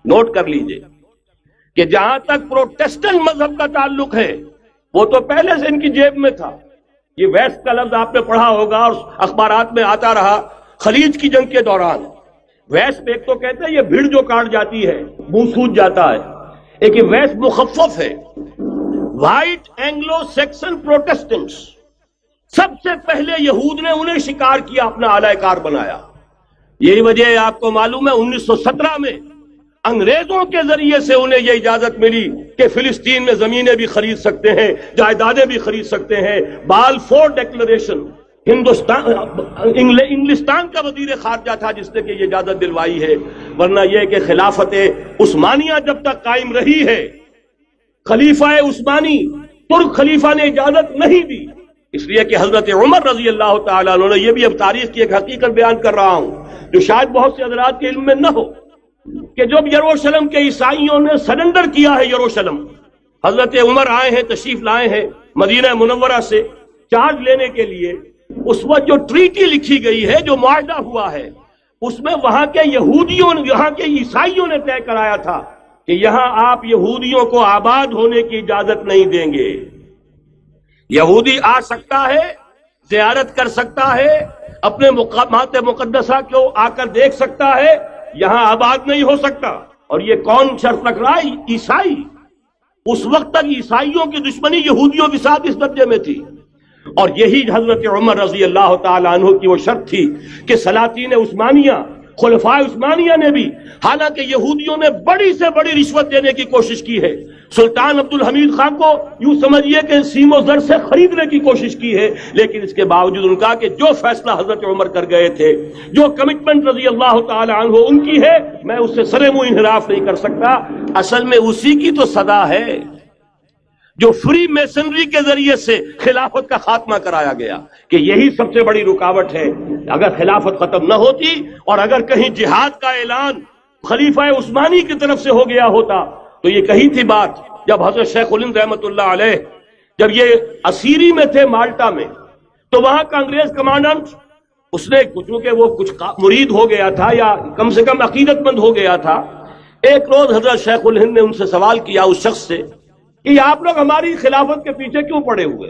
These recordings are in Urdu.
نوٹ کر لیجئے کہ جہاں تک پروٹیسٹنٹ مذہب کا تعلق ہے وہ تو پہلے سے ان کی جیب میں تھا. یہ ویسٹ کا لفظ آپ نے پڑھا ہوگا اور اخبارات میں آتا رہا خلیج کی جنگ کے دوران. ویسٹ ایک تو کہتے ہیں یہ بھیڑ جو کاٹ جاتی ہے منہ سوج جاتا ہے، ایک یہ ویسٹ مخفف ہے. وائٹ اینگلو سیکسن پروٹیسٹنٹس، سب سے پہلے یہود نے انہیں شکار کیا، اپنا اعلی کار بنایا. یہی وجہ ہے آپ کو معلوم ہے 1917 میں انگریزوں کے ذریعے سے انہیں یہ اجازت ملی کہ فلسطین میں زمینیں بھی خرید سکتے ہیں، جائیدادیں بھی خرید سکتے ہیں. بالفور ڈیکلریشن انگلستان کا وزیر خارجہ تھا جس نے کہ یہ اجازت دلوائی ہے. ورنہ یہ کہ خلافت عثمانیہ جب تک قائم رہی ہے، خلیفہ عثمانی ترک خلیفہ نے اجازت نہیں دی. اس لیے کہ حضرت عمر رضی اللہ تعالیٰ عنہ نے، یہ بھی اب تاریخ کی ایک حقیقت بیان کر رہا ہوں جو شاید بہت سے حضرات کے علم میں نہ ہو، کہ جب یروشلم کے عیسائیوں نے سرنڈر کیا ہے یروشلم، حضرت عمر آئے ہیں، تشریف لائے ہیں مدینہ منورہ سے چارج لینے کے لیے. اس وقت جو ٹریٹی لکھی گئی ہے، جو معاہدہ ہوا ہے، اس میں وہاں کے یہودیوں، یہاں کے عیسائیوں نے طے کرایا تھا کہ یہاں آپ یہودیوں کو آباد ہونے کی اجازت نہیں دیں گے. یہودی آ سکتا ہے، زیارت کر سکتا ہے، اپنے مقامات مقدسہ کو آ کر دیکھ سکتا ہے، یہاں آباد نہیں ہو سکتا. اور یہ کون شرط رکھ رہا ہے؟ عیسائی. اس وقت تک عیسائیوں کی دشمنی یہودیوں کے ساتھ اس درجے میں تھی. اور یہی حضرت عمر رضی اللہ تعالیٰ عنہ کی وہ شرط تھی کہ سلاطین عثمانیہ، خلفاء عثمانیہ نے بھی، حالانکہ یہودیوں نے بڑی سے بڑی رشوت دینے کی کوشش کی ہے، سلطان عبد الحمید خان کو یوں سمجھیے کہ سیم و زر سے خریدنے کی کوشش کی ہے، لیکن اس کے باوجود ان کا کہ جو فیصلہ حضرت عمر کر گئے تھے، جو کمٹمنٹ رضی اللہ تعالی عنہ ان کی ہے، میں اس سے سرے منہ انحراف نہیں کر سکتا. اصل میں اسی کی تو صدا ہے جو فری میسنری کے ذریعے سے خلافت کا خاتمہ کرایا گیا، کہ یہی سب سے بڑی رکاوٹ ہے. اگر خلافت ختم نہ ہوتی اور اگر کہیں جہاد کا اعلان خلیفہ عثمانی کی طرف سے ہو گیا ہوتا تو یہ کہی تھی بات جب حضرت شیخ الہند رحمۃ اللہ علیہ جب یہ اسیری میں تھے مالٹا میں، تو وہاں کا انگریز کمانڈنٹ، اس نے چونکہ وہ کچھ مرید ہو گیا تھا یا کم سے کم عقیدت مند ہو گیا تھا، ایک روز حضرت شیخ الہند نے ان سے سوال کیا اس شخص سے کہ آپ لوگ ہماری خلافت کے پیچھے کیوں پڑے ہوئے؟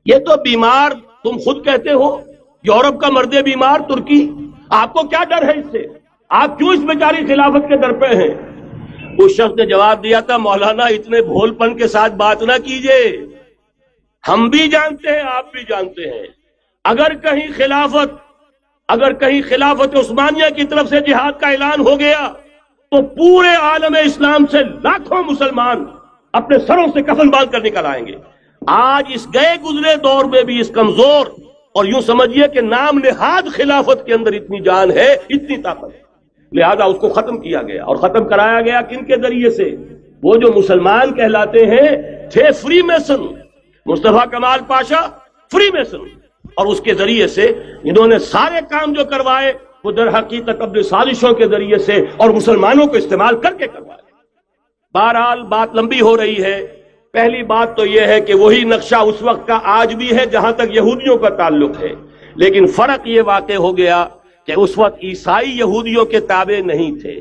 یہ تو بیمار، تم خود کہتے ہو یورپ کا مرد بیمار ترکی، آپ کو کیا ڈر ہے اس سے؟ آپ کیوں اس بیچاری خلافت کے در پہ ہیں؟ اس شخص نے جواب دیا تھا، مولانا اتنے بھول پن کے ساتھ بات نہ کیجئے، ہم بھی جانتے ہیں آپ بھی جانتے ہیں، اگر کہیں خلافت عثمانیہ کی طرف سے جہاد کا اعلان ہو گیا تو پورے عالم اسلام سے لاکھوں مسلمان اپنے سروں سے کفن باندھ کر نکل آئیں گے. آج اس گئے گزرے دور میں بھی اس کمزور اور یوں سمجھیے کہ نام نہاد خلافت کے اندر اتنی جان ہے، اتنی طاقت ہے، لہذا اس کو ختم کیا گیا. اور ختم کرایا گیا کن کے ذریعے سے؟ وہ جو مسلمان کہلاتے ہیں تھے فری میسن، مصطفیٰ کمال پاشا فری میسن، اور اس کے ذریعے سے انہوں نے سارے کام جو کروائے وہ در حقیقت اپنے سازشوں کے ذریعے سے اور مسلمانوں کو استعمال کر کے کروائے. بہرحال بات لمبی ہو رہی ہے. پہلی بات تو یہ ہے کہ وہی نقشہ اس وقت کا آج بھی ہے جہاں تک یہودیوں کا تعلق ہے، لیکن فرق یہ واقع ہو گیا کہ اس وقت عیسائی یہودیوں کے تابع نہیں تھے،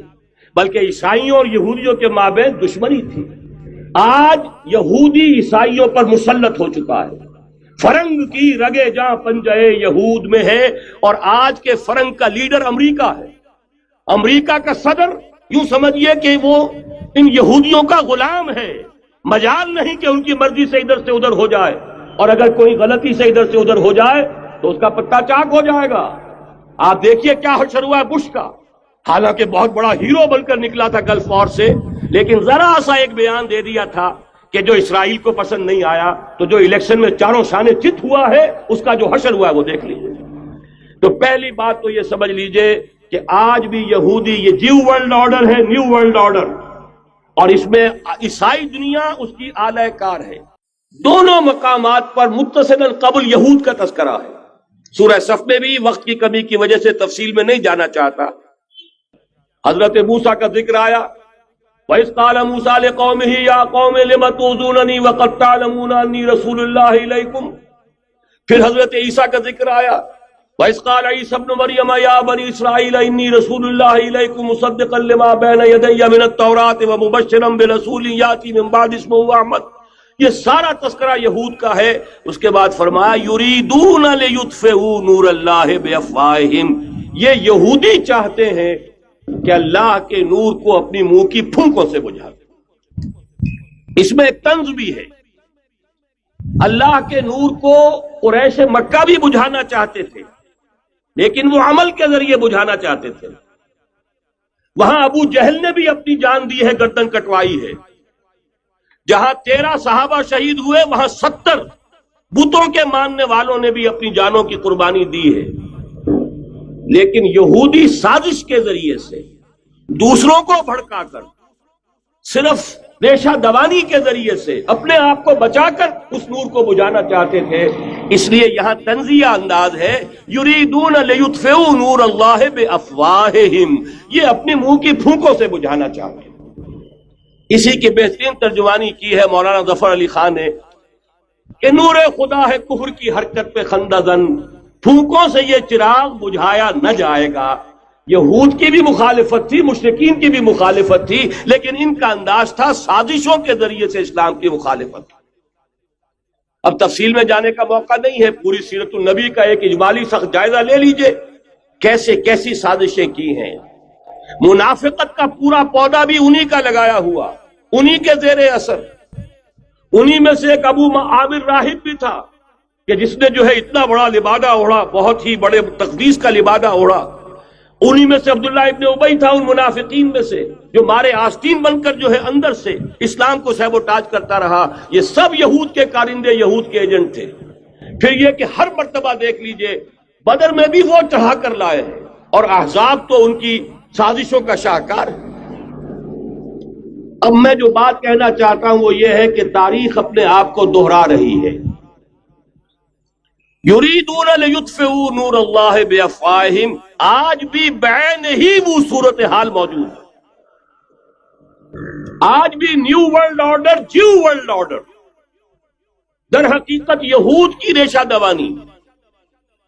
بلکہ عیسائیوں اور یہودیوں کے مابین دشمنی تھی. آج یہودی عیسائیوں پر مسلط ہو چکا ہے. فرنگ کی رگے جاں پنجے یہود میں ہے، اور آج کے فرنگ کا لیڈر امریکہ ہے. امریکہ کا صدر یوں سمجھیے کہ وہ ان یہودیوں کا غلام ہے، مجال نہیں کہ ان کی مرضی سے ادھر سے ادھر ہو جائے، اور اگر کوئی غلطی سے ادھر سے ادھر ہو جائے تو اس کا پتہ چاک ہو جائے گا. آپ دیکھیے کیا حشر ہوا ہے بش کا، حالانکہ بہت بڑا ہیرو بن کر نکلا تھا گلف وار سے، لیکن ذرا سا ایک بیان دے دیا تھا کہ جو اسرائیل کو پسند نہیں آیا، تو جو الیکشن میں چاروں شانے چت ہوا ہے اس کا جو حشر ہوا ہے وہ دیکھ لیجیے. تو پہلی بات تو یہ سمجھ لیجیے کہ آج بھی یہودی یہ نیو ورلڈ آرڈر ہے، نیو ورلڈ آرڈر، اور اس میں عیسائی دنیا اس کی اعلی کار ہے. دونوں مقامات پر متصل قبل یہود کا تذکرہ ہے. سورہ صف میں بھی وقت کی کمی کی وجہ سے تفصیل میں نہیں جانا چاہتا. حضرت موسیٰ کا ذکر آیا، وَإِذْ قَالَ مُوسَىٰ لِقَوْمِهِ يَا قَوْمِ لِمَ تُؤْذُونَنِي وَقَدْ تَعْلَمُونَ أَنِّي رَسُولُ اللَّهِ إِلَيْكُمْ. پھر حضرت عیسیٰ کا ذکر آیا، وَإِذْ قَالَ عِيسَى ابْنُ مَرْيَمَ يَا بَنِي إِسْرَائِيلَ إِنِّي رَسُولُ اللَّهِ إِلَيْكُمْ مُصَدِّقًا لِمَا بَيْنَ يَدَيَّ مِنَ التَّوْرَاةِ وَمُبَشِّرًا بِرَسُولٍ يَأْتِي مِن بَعْدِي اسْمُهُ أَحْمَدُ. یہ سارا تذکرہ یہود کا ہے. اس کے بعد فرمایا یریدون لیطفئوا نور اللہ بافواہہم. یہ یہودی چاہتے ہیں کہ اللہ کے نور کو اپنی منہ کی پھونکوں سے بجھا دیں. اس میں ایک طنز بھی ہے. اللہ کے نور کو قریش مکہ بھی بجھانا چاہتے تھے لیکن وہ عمل کے ذریعے بجھانا چاہتے تھے. وہاں ابو جہل نے بھی اپنی جان دی ہے, گردن کٹوائی ہے. جہاں 13 صحابہ شہید ہوئے وہاں 70 بتوں کے ماننے والوں نے بھی اپنی جانوں کی قربانی دی ہے. لیکن یہودی سازش کے ذریعے سے دوسروں کو بھڑکا کر صرف ریشہ دوانی کے ذریعے سے اپنے آپ کو بچا کر اس نور کو بجھانا چاہتے تھے. اس لیے یہاں تنزیہ انداز ہے یریدون لیطفئوا نور اللہ بافواہہم. یہ اپنے منہ کی پھونکوں سے بجھانا چاہتے ہیں. اسی کی بہترین ترجمانی کی ہے مولانا ظفر علی خان نے کہ نور خدا ہے کفر کی حرکت پہ خندہ زن, پھونکوں سے یہ چراغ بجھایا نہ جائے گا. یہود کی بھی مخالفت تھی, مشرکین کی بھی مخالفت تھی, لیکن ان کا انداز تھا سازشوں کے ذریعے سے اسلام کی مخالفت. اب تفصیل میں جانے کا موقع نہیں ہے, پوری سیرت النبی کا ایک اجمالی سخت جائزہ لے لیجئے کیسے کیسی سازشیں کی ہیں. منافقت کا پورا پودا بھی انہی کا لگایا ہوا, انہی کے زیر اثر. انہی میں سے ایک ابو عامر راہب بھی تھا کہ جس نے جو ہے اتنا بڑا لبادہ اوڑھا, بہت ہی بڑے تقدیس کا لبادہ اوڑھا. انہی میں سے عبداللہ ابن ابی تھا ان منافقین میں سے جو مارے آستین بن کر جو ہے اندر سے اسلام کو سیب و تاج کرتا رہا. یہ سب یہود کے کارندے, یہود کے ایجنٹ تھے. پھر یہ کہ ہر مرتبہ دیکھ لیجئے بدر میں بھی وہ چڑھا کر لائے ہیں اور احزاب تو ان کی سازشوں کا شاہکار ہے. اب میں جو بات کہنا چاہتا ہوں وہ یہ ہے کہ تاریخ اپنے آپ کو دہرا رہی ہے. یریدون لیطفئوا نور اللہ بافواہہم, آج بھی بعین ہی وہ صورتحال موجود ہے. آج بھی new world order, Jew world order در حقیقت یہود کی ریشہ دوانی,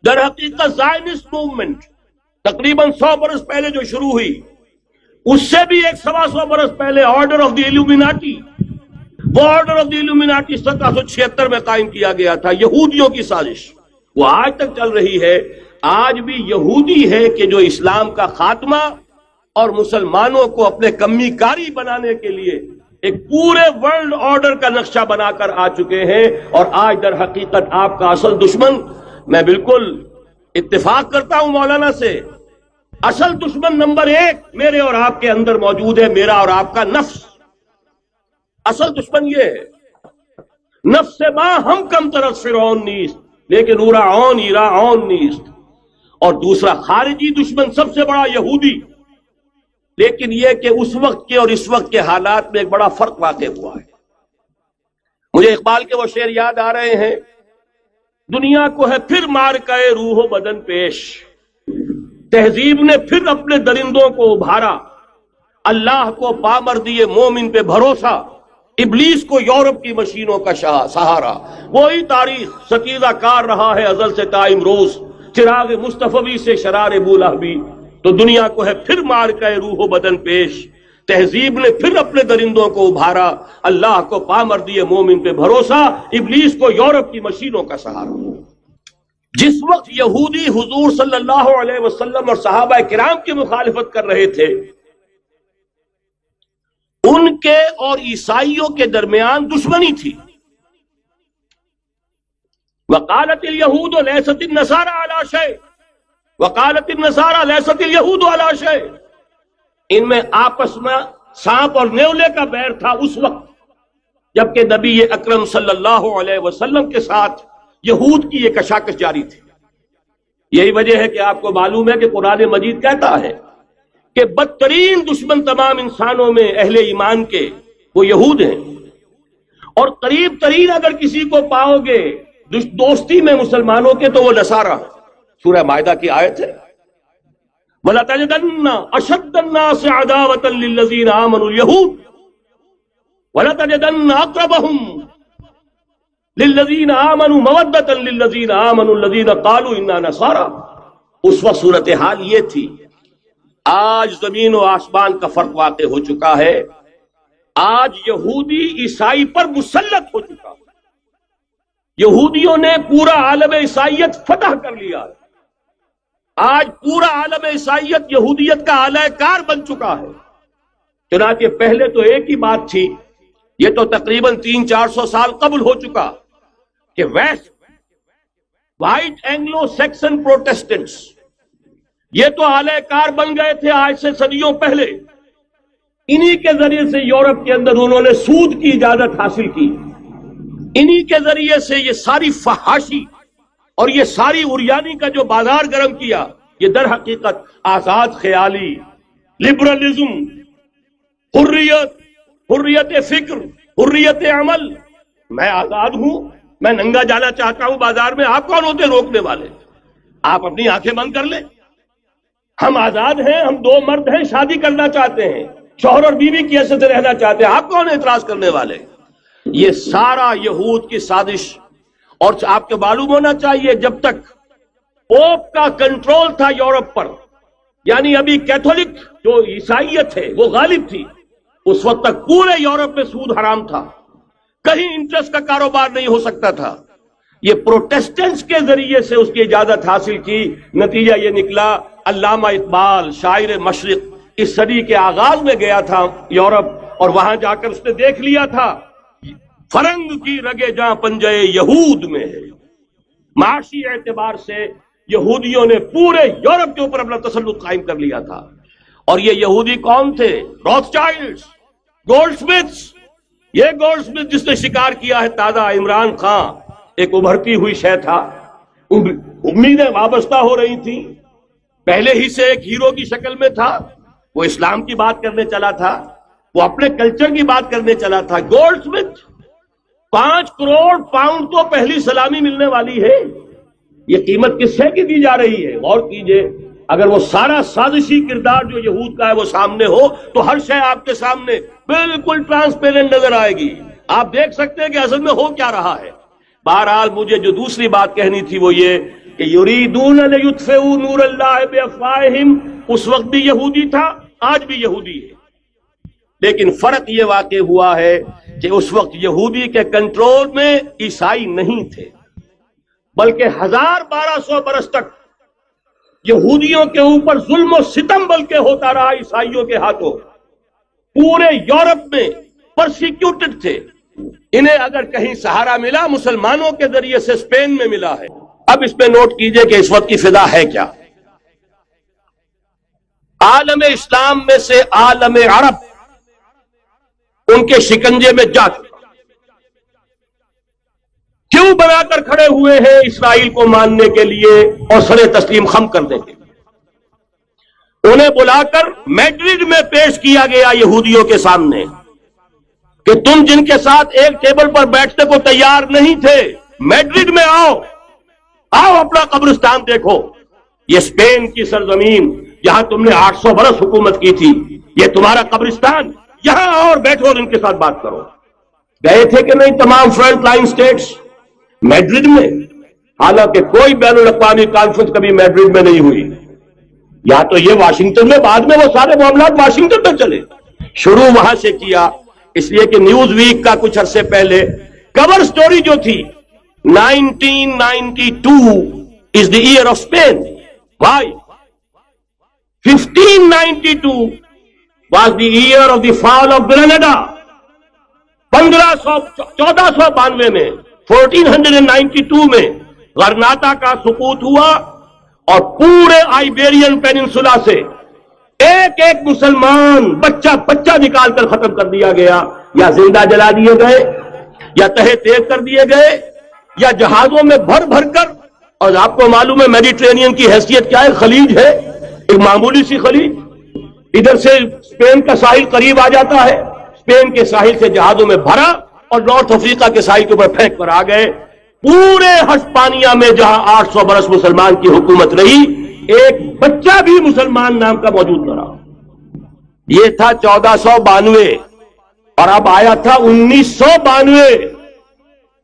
در حقیقت زائنسٹ موومنٹ تقریباً 100 برس پہلے جو شروع ہوئی, اس سے بھی 125 برس پہلے آرڈر آف دی ایلومیناٹی, وہ آرڈر آف دی ایلومیناٹی 1776 میں قائم کیا گیا تھا. یہودیوں کی سازش وہ آج تک چل رہی ہے. آج بھی یہودی ہے کہ جو اسلام کا خاتمہ اور مسلمانوں کو اپنے کمی کاری بنانے کے لیے ایک پورے ورلڈ آرڈر کا نقشہ بنا کر آ چکے ہیں. اور آج در حقیقت آپ کا اصل دشمن, میں بالکل اتفاق کرتا ہوں مولانا سے, اصل دشمن نمبر 1 میرے اور آپ کے اندر موجود ہے, میرا اور آپ کا نفس. اصل دشمن یہ ہے. نفس ما ہم کم طرف فرعون نیست لیکن اورعون ایراعون نیست. اور دوسرا خارجی دشمن سب سے بڑا یہودی. لیکن یہ کہ اس وقت کے اور اس وقت کے حالات میں ایک بڑا فرق واقع ہوا ہے. مجھے اقبال کے وہ شعر یاد آ رہے ہیں, دنیا کو ہے پھر مارکہ روح و بدن پیش, تہذیب نے پھر اپنے درندوں کو ابھارا, اللہ کو پامردی مومن پہ بھروسہ, ابلیس کو یورپ کی مشینوں کا سہارا. وہی تاریخ ستیزہ کار رہا ہے ازل سے تا امروز, چراغ مصطفی سے شرار بولہبی. تو دنیا کو ہے پھر مارکہ روح و بدن پیش, تہذیب نے پھر اپنے درندوں کو ابھارا, اللہ کو پامردی مومن پہ بھروسہ, ابلیس کو یورپ کی مشینوں کا سہارا. جس وقت یہودی حضور صلی اللہ علیہ وسلم اور صحابہ کرام کی مخالفت کر رہے تھے, ان کے اور عیسائیوں کے درمیان دشمنی تھی. وقالت اليہود لیست النصارى علی شیء وقالت النصارى لیست اليہود علی شیء. ان میں آپس میں سانپ اور نیولے کا بیر تھا اس وقت جبکہ نبی اکرم صلی اللہ علیہ وسلم کے ساتھ یہود کی یہ کشاکش جاری تھی. یہی وجہ ہے کہ آپ کو معلوم ہے کہ قرآن مجید کہتا ہے کہ بدترین دشمن تمام انسانوں میں اہل ایمان کے وہ یہود ہیں, اور قریب ترین اگر کسی کو پاؤ گے دوستی میں مسلمانوں کے تو وہ نصارہ. سورہ مائدہ کی آیت ہے, وَلَتَجِدَنَّ أَشَدَّ النَّاسِ عَدَاوَةً لِلَّذِينَ آمَنُوا الْيَهُودَ وَلَتَجِدَنَّ أَقْرَبَهُمْ لِلَّذِينَ آمَنُوا مَوَدَّةً لِلَّذِينَ آمَنُوا الَّذِينَ قَالُوا إِنَّا نَصَارَى. اس وقت صورتحال یہ تھی. آج زمین و آسمان کا فرق واقع ہو چکا ہے. آج یہودی عیسائی پر مسلط ہو چکا ہے. یہودیوں نے پورا عالم عیسائیت فتح کر لیا ہے. آج پورا عالم عیسائیت یہودیت کا اعلی کار بن چکا ہے. چنانچہ پہلے تو ایک ہی بات تھی، یہ تو تقریباً 300-400 سال قبل ہو چکا، کہ west white Anglo Saxon protestants یہ تو اعلی کار بن گئے تھے آج سے صدیوں پہلے. انہی کے ذریعے سے یورپ کے اندر انہوں نے سود کی اجازت حاصل کی. انہی کے ذریعے سے یہ ساری فحاشی اور یہ ساری اریانی کا جو بازار گرم کیا، یہ در حقیقت آزاد خیالی، لبرلزم، حریت فکر، حریت عمل. میں آزاد ہوں، میں ننگا جانا چاہتا ہوں بازار میں، آپ کون ہوتے روکنے والے؟ آپ اپنی آنکھیں بند کر لیں. ہم آزاد ہیں، ہم دو مرد ہیں، شادی کرنا چاہتے ہیں، شوہر اور بیوی کی حیثیت سے رہنا چاہتے ہیں، آپ کون اعتراض کرنے والے؟ یہ سارا یہود کی سازش. اور آپ کو معلوم ہونا چاہیے جب تک پوپ کا کنٹرول تھا یورپ پر، یعنی ابھی کیتھولک جو عیسائیت ہے وہ غالب تھی، اس وقت تک پورے یورپ میں سود حرام تھا، کہیں انٹرسٹ کا کاروبار نہیں ہو سکتا تھا. یہ پروٹیسٹنٹس کے ذریعے سے اس کی اجازت حاصل کی. نتیجہ یہ نکلا، علامہ اقبال شاعر مشرق اس صدی کے آغاز میں گیا تھا یورپ، اور وہاں جا کر اس نے دیکھ لیا تھا فرنگ کی رگے جہاں پنجے یہود میں ہے. معاشی اعتبار سے یہودیوں نے پورے یورپ کے اوپر اپنا تسلط قائم کر لیا تھا. اور یہ یہودی کون تھے؟ Rothschilds, Goldsmiths. یہ گولڈ سمتھ جس نے شکار کیا ہے تازہ عمران خان، ایک ابھرتی ہوئی شے تھا، امیدیں وابستہ ہو رہی تھیں، پہلے ہی سے ایک ہیرو کی شکل میں تھا. وہ اسلام کی بات کرنے چلا تھا، وہ اپنے کلچر کی بات کرنے چلا تھا. گولڈ سمتھ 5 کروڑ پاؤنڈ تو پہلی سلامی ملنے والی ہے. یہ قیمت کس سے کی دی جا رہی ہے؟ غور کیجئے. اگر وہ سارا سازشی کردار جو یہود کا ہے وہ سامنے ہو تو ہر شے آپ کے سامنے بالکل ٹرانسپیرنٹ نظر آئے گی. آپ دیکھ سکتے ہیں کہ اصل میں ہو کیا رہا ہے. بہرحال مجھے جو دوسری بات کہنی تھی وہ یہ کہ یریدون لیطفئوا نور اللہ بافواہہم اس وقت بھی یہودی تھا، آج بھی یہودی ہے. لیکن فرق یہ واقع ہوا ہے کہ اس وقت یہودی کے کنٹرول میں عیسائی نہیں تھے، بلکہ 1200 برس تک یہودیوں کے اوپر ظلم و ستم بلکہ ہوتا رہا عیسائیوں کے ہاتھوں. پورے یورپ میں پرسیکیوٹڈ تھے. انہیں اگر کہیں سہارا ملا مسلمانوں کے ذریعے سے اسپین میں ملا ہے. اب اس پہ نوٹ کیجئے کہ اس وقت کی فضا ہے کیا. عالم اسلام میں سے عالم عرب ان کے شکنجے میں جا چکا. کیوں بنا کر کھڑے ہوئے ہیں اسرائیل کو ماننے کے لیے اور سر تسلیم خم کرنے کے لیے؟ انہیں بلا کر میڈرڈ میں پیش کیا گیا یہودیوں کے سامنے کہ تم جن کے ساتھ ایک ٹیبل پر بیٹھنے کو تیار نہیں تھے، میڈرڈ میں آؤ اپنا قبرستان دیکھو. یہ اسپین کی سرزمین جہاں تم نے 800 برس حکومت کی تھی، یہ تمہارا قبرستان، یہاں آؤ اور بیٹھو اور ان کے ساتھ بات کرو. گئے تھے کہ نہیں تمام فرنٹ لائن سٹیٹس میڈرڈ میں؟ حالانکہ کوئی بین الاقوامی کانفرنس کبھی میڈرڈ میں نہیں ہوئی. یا تو یہ واشنگٹن میں، بعد میں وہ سارے معاملات واشنگٹن میں چلے. شروع وہاں سے کیا، اس لیے کہ نیوز ویک کا کچھ عرصے پہلے کور سٹوری جو تھی 1992 is the year of Spain. Why? 1592 was the year of the fall of Granada. 1492 میں 1492 میں غرناطہ کا سقوط ہوا اور پورے آئیبیرین پیننسولا سے ایک ایک مسلمان بچہ نکال کر ختم کر دیا گیا، یا زندہ جلا دیے گئے، یا تہہ تیز کر دیے گئے، یا جہازوں میں بھر بھر کر. اور آپ کو معلوم ہے میڈیٹرینین کی حیثیت کیا ہے؟ خلیج ہے، ایک معمولی سی خلیج. ادھر سے اسپین کا ساحل قریب آ جاتا ہے، اسپین کے ساحل سے جہازوں میں بھرا اور نارتھ افریقہ کے ساحل کے اوپر پھینک کر آ گئے. پورے ہسپانیہ میں جہاں 800 برس مسلمان کی حکومت رہی، ایک بچہ بھی مسلمان نام کا موجود نہ رہا. یہ تھا 1492 اور اب آیا تھا 1992.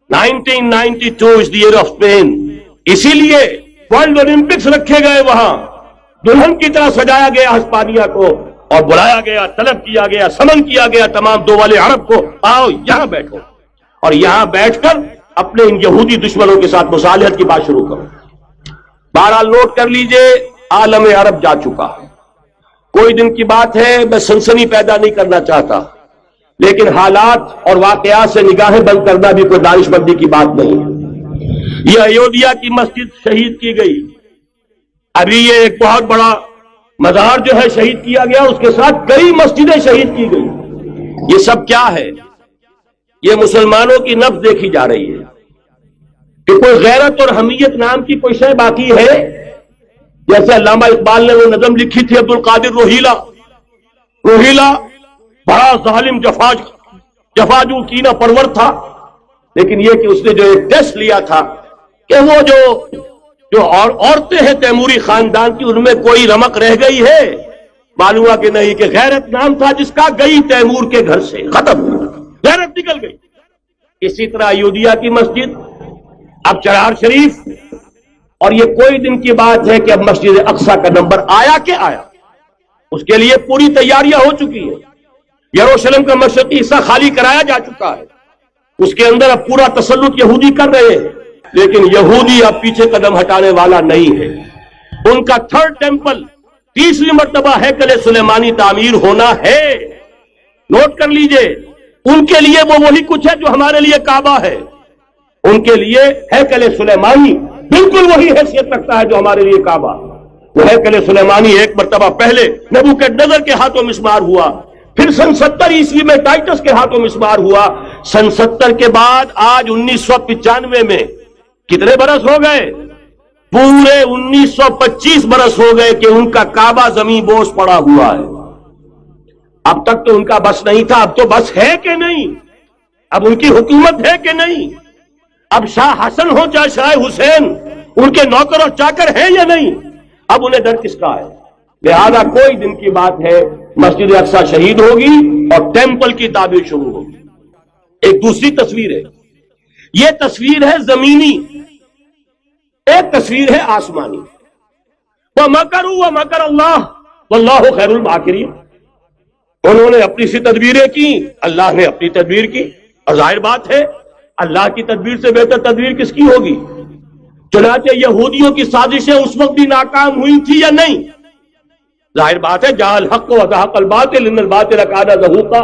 1992 is the year of Spain. اسی لیے ورلڈ اولمپکس رکھے گئے، وہاں دلہن کی طرح سجایا گیا ہسپانیہ کو اور بلایا گیا، طلب کیا گیا، سمن کیا گیا تمام دول عرب کو، آؤ یہاں بیٹھو اور یہاں بیٹھ کر اپنے ان یہودی دشمنوں کے ساتھ مصالحت کی بات شروع کرو۔ بہرحال نوٹ کر لیجئے، عالم عرب جا چکا، کوئی دن کی بات ہے، میں سنسنی پیدا نہیں کرنا چاہتا، لیکن حالات اور واقعات سے نگاہیں بند کرنا بھی کوئی دانش مندی کی بات نہیں ہے۔ یہ ایودھیا کی مسجد شہید کی گئی، ابھی یہ ایک بہت بڑا مزار جو ہے شہید کیا گیا، اس کے ساتھ کئی مسجدیں شہید کی گئی۔ یہ سب کیا ہے؟ یہ مسلمانوں کی نفس دیکھی جا رہی ہے کہ کوئی غیرت اور حمیت نام کی کوئی شے باقی ہے؟ جیسے علامہ اقبال نے وہ نظم لکھی تھی، عبد القادر روہیلا بڑا ظالم جفاجو کینہ پرور تھا، لیکن یہ کہ اس نے جو ایک ٹیسٹ لیا تھا کہ وہ جو عورتیں ہیں تیموری خاندان کی، ان میں کوئی رمق رہ گئی ہے؟ معلوم ہوا کہ نہیں، کہ غیرت نام تھا جس کا گئی تیمور کے گھر سے، ختم، غیرت نکل گئی۔ اسی طرح ایودھیا کی مسجد، اب چرار شریف، اور یہ کوئی دن کی بات ہے کہ اب مسجد اقصی کا نمبر آیا کہ آیا، اس کے لیے پوری تیاریاں ہو چکی ہیں۔ یروشلم کا مشرقی حصہ خالی کرایا جا چکا ہے، اس کے اندر اب پورا تسلط یہودی کر رہے ہیں، لیکن یہودی اب پیچھے قدم ہٹانے والا نہیں ہے۔ ان کا تھرڈ ٹیمپل، تیسری مرتبہ ہیکل سلیمانی تعمیر ہونا ہے۔ نوٹ کر لیجئے، ان کے لیے وہ وہی کچھ ہے جو ہمارے لیے کعبہ ہے، ان کے لیے ہیکل سلیمانی بالکل وہی حیثیت رکھتا ہے جو ہمارے لیے کعبہ۔ وہ ہیکل سلیمانی ایک مرتبہ پہلے نبوکدنضر کے ہاتھوں مسمار ہوا، پھر سن 70 عیسوی میں ٹائٹس کے ہاتھوں مسمار ہوا، سن 70 کے بعد آج 1995 میں کتنے برس ہو گئے؟ پورے 1925 برس ہو گئے کہ ان کا کعبہ زمین بوس پڑا ہوا ہے۔ اب تک تو ان کا بس نہیں تھا، اب تو بس ہے کہ نہیں؟ اب ان کی حکومت ہے کہ نہیں؟ اب شاہ حسن ہو چاہے شاہ حسین، ان کے نوکر اور چاکر ہیں یا نہیں؟ اب انہیں ڈر کس کا ہے؟ لہذا کوئی دن کی بات ہے، مسجد اقصی شہید ہوگی اور ٹیمپل کی تعمیر شروع ہوگی۔ ایک دوسری تصویر ہے، یہ تصویر ہے زمینی، ایک تصویر ہے آسمانی۔ وَمَكَرُوا وَمَكَرَ اللَّهُ وَاللَّهُ خَيْرُ الْمَاكِرِينَ۔ انہوں نے اپنی سی تدبیریں کی، اللہ نے اپنی تدبیر کی، اور ظاہر بات ہے اللہ کی تدبیر سے بہتر تدبیر کس کی ہوگی؟ چنانچہ یہودیوں کی سازشیں اس وقت بھی ناکام ہوئی تھی یا نہیں؟ ظاہر بات ہے جاء الحق وزهق الباطل ان الباطل کان زهوقا۔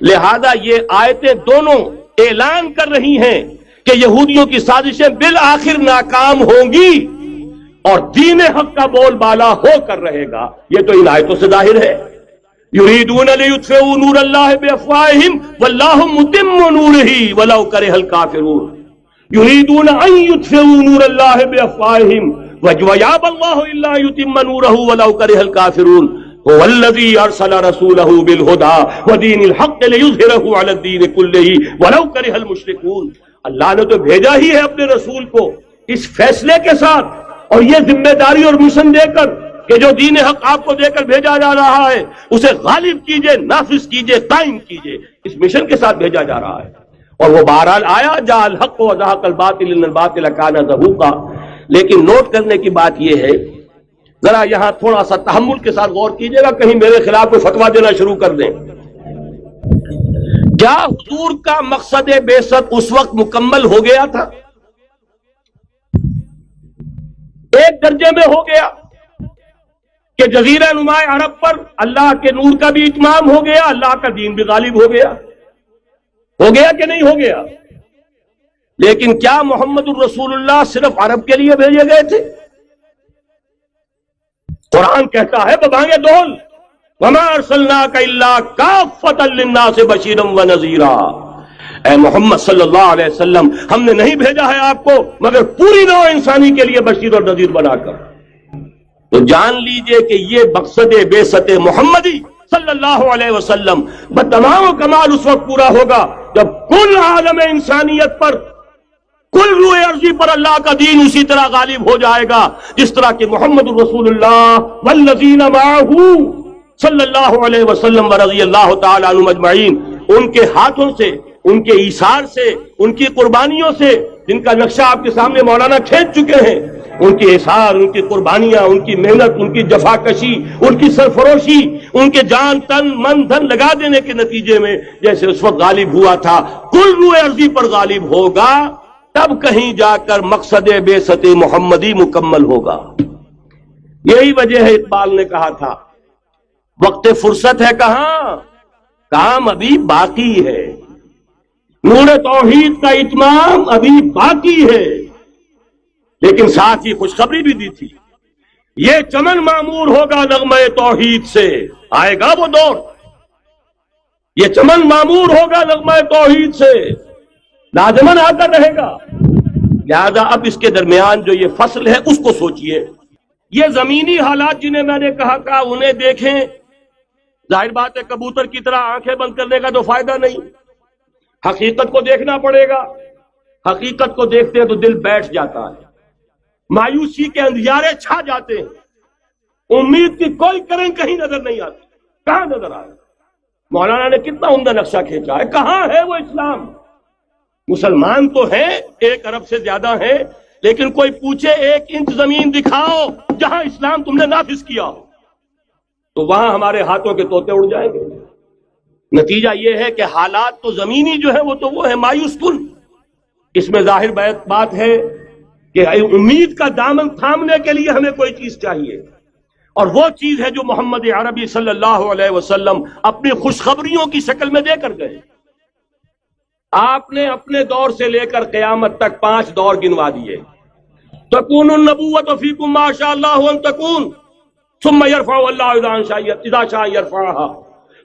لہذا یہ آیتیں دونوں اعلان کر رہی ہیں کہ یہودیوں کی سازشیں بالآخر ناکام ہوں گی اور دین حق کا بول بالا ہو کر رہے گا۔ یہ تو ان آیتوں سے ظاہر ہے۔ یریدون لیطفئوا نور اللہ بافواہہم واللہ متم نورہ ولو کرہ الکافرون۔ یریدون ان یطفئوا نور اللہ بافواہہم ویابى اللہ الا یتم نورہ ولو کرہ الکافرون۔ هو الذی ارسل رسولہ بالہدى ودین الحق لیظہرہ علی الدین کلہ ولو کرہ المشرکون۔ اللہ نے تو بھیجا ہی ہے اپنے رسول کو اس فیصلے کے ساتھ اور یہ ذمہ داری اور مشن دے کر کہ جو دین حق آپ کو دے کر بھیجا جا رہا ہے اسے غالب کیجئے، نافذ کیجئے، قائم کیجئے، اس مشن کے ساتھ بھیجا جا رہا ہے۔ اور وہ بہرحال آیا جاء الحق وزهق الباطل ان الباطل کان زهوقا۔ لیکن نوٹ کرنے کی بات یہ ہے، ذرا یہاں تھوڑا سا تحمل کے ساتھ غور کیجئے گا، کہیں میرے خلاف کوئی فتویٰ دینا شروع کر دیں۔ کیا حضور کا مقصد بعثت اس وقت مکمل ہو گیا تھا؟ ایک درجے میں ہو گیا کہ جزیرہ نما عرب پر اللہ کے نور کا بھی اتمام ہو گیا، اللہ کا دین بھی غالب ہو گیا کہ نہیں ہو گیا؟ لیکن کیا محمد الرسول اللہ صرف عرب کے لیے بھیجے گئے تھے؟ قرآن کہتا ہے ببانگ دول وما ارسلناک الا کافۃ للناس بشیرا ونذیرا۔ اے محمد صلی اللہ علیہ وسلم، ہم نے نہیں بھیجا ہے آپ کو مگر پوری نوع انسانی کے لیے بشیر اور نذیر بنا کر۔ تو جان لیجئے کہ یہ مقصد بعثت محمدی صلی اللہ علیہ وسلم بتمام کمال اس وقت پورا ہوگا جب کل عالم انسانیت پر، کل روئے ارضی پر اللہ کا دین اسی طرح غالب ہو جائے گا جس طرح کہ محمد الرسول اللہ والذین معہ صلی اللہ علیہ وسلم ورضی اللہ تعالی عنہم اجمعین، ان کے ہاتھوں سے، ان کے ایثار سے، ان کی قربانیوں سے، جن کا نقشہ آپ کے سامنے مولانا کھینچ چکے ہیں، ان کی احسان، ان کی قربانیاں، ان کی محنت، ان کی جفاکشی، ان کی سرفروشی، ان کے جان تن من دھن لگا دینے کے نتیجے میں جیسے اس وقت غالب ہوا تھا، کل روئے ارضی پر غالب ہوگا، تب کہیں جا کر مقصد بعثت محمدی مکمل ہوگا۔ یہی وجہ ہے اقبال نے کہا تھا وقت فرصت ہے کہاں، کام ابھی باقی ہے، نور توحید کا اتمام ابھی باقی ہے۔ لیکن ساتھ ہی خوشخبری بھی دی تھی، یہ چمن معمور ہوگا نغمہ توحید سے، آئے گا وہ دور، یہ چمن معمور ہوگا نغمہ توحید سے، لازماً آتا رہے گا۔ لہذا اب اس کے درمیان جو یہ فصل ہے اس کو سوچئے۔ یہ زمینی حالات جنہیں میں نے کہا انہیں دیکھیں، ظاہر بات ہے کبوتر کی طرح آنکھیں بند کرنے کا تو فائدہ نہیں، حقیقت کو دیکھنا پڑے گا۔ حقیقت کو دیکھتے ہیں تو دل بیٹھ جاتا ہے، مایوسی کے اندھیارے چھا جاتے ہیں، امید کی کوئی کرن کہیں نظر نہیں آتی۔ کہاں نظر آئے؟ مولانا نے کتنا عمدہ نقشہ کھینچا ہے، کہاں ہے وہ اسلام؟ مسلمان تو ہیں، 1 ارب سے زیادہ ہیں، لیکن کوئی پوچھے 1 انچ زمین دکھاؤ جہاں اسلام تم نے نافذ کیا ہو، تو وہاں ہمارے ہاتھوں کے طوطے اڑ جائیں گے۔ نتیجہ یہ ہے کہ حالات تو زمینی جو ہے وہ ہے مایوس کن۔ اس میں ظاہر بات ہے کہ امید کا دامن تھامنے کے لیے ہمیں کوئی چیز چاہیے، اور وہ چیز ہے جو محمد عربی صلی اللہ علیہ وسلم اپنی خوشخبریوں کی شکل میں دے کر گئے۔ آپ نے اپنے دور سے لے کر قیامت تک 5 دور گنوا دیے۔ تکون النبوۃ فیکم ما شاء اللہ ان تکون ثم يرفع اللہ اذا شاء يرفعها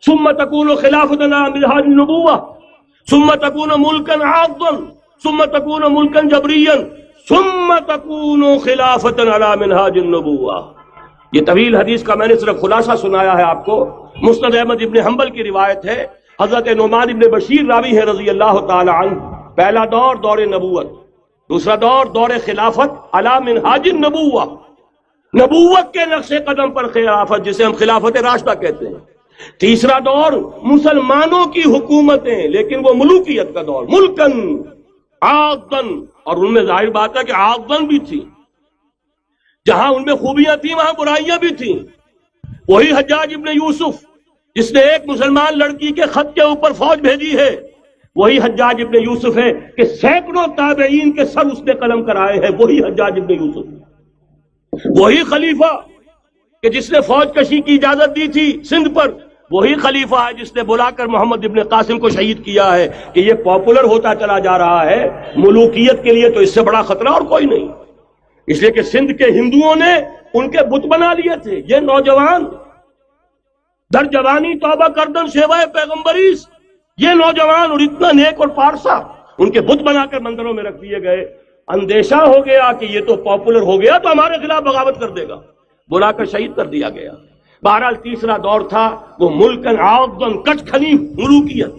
ثم تکون خلافۃ على منہاج النبوۃ ثم تکون ملکا عاضا ثم تکون ملکا جبریا ثم تکون خلافۃ علی منہاج النبوۃ۔ یہ طویل حدیث کا میں نے صرف خلاصہ سنایا ہے آپ کو۔ مسند احمد ابن حنبل کی روایت ہے، حضرت نعمان ابن بشیر راوی ہے رضی اللہ تعالی عنہ۔ پہلا دور دور نبوت، دوسرا دور دور خلافت علی منہاج النبوۃ، نبوت کے نقش قدم پر خلافت جسے ہم خلافت راشدہ کہتے ہیں۔ تیسرا دور مسلمانوں کی حکومتیں، لیکن وہ ملوکیت کا دور، ملکن عاضن، اور ان میں ظاہر بات ہے کہ عاضن بھی تھی، جہاں ان میں خوبیاں تھیں وہاں برائیاں بھی تھیں۔ وہی حجاج ابن یوسف جس نے ایک مسلمان لڑکی کے خط کے اوپر فوج بھیجی ہے، وہی حجاج ابن یوسف ہے کہ سینکڑوں تابعین کے سر اس نے قلم کرائے ہیں، وہی حجاج ابن یوسف۔ وہی خلیفہ کہ جس نے فوج کشی کی اجازت دی تھی سندھ پر، وہی خلیفہ ہے جس نے بلا کر محمد ابن قاسم کو شہید کیا ہے کہ یہ پاپولر ہوتا چلا جا رہا ہے، ملوکیت کے لیے تو اس سے بڑا خطرہ اور کوئی نہیں۔ اس لیے کہ سندھ کے ہندوؤں نے ان کے بت بنا لیے تھے۔ یہ نوجوان در جوانی توبہ کردن شیوائے پیغمبریس، یہ نوجوان اور اتنا نیک اور پارسا ان کے بت بنا کر مندروں میں رکھ دیے گئے۔ اندیشہ ہو گیا کہ یہ تو پاپولر ہو گیا تو ہمارے خلاف بغاوت کر دے گا، بلا کر شہید کر دیا گیا۔ بہرحال تیسرا دور تھا وہ ملکن عاضن، کچ کھلی ملوکیت۔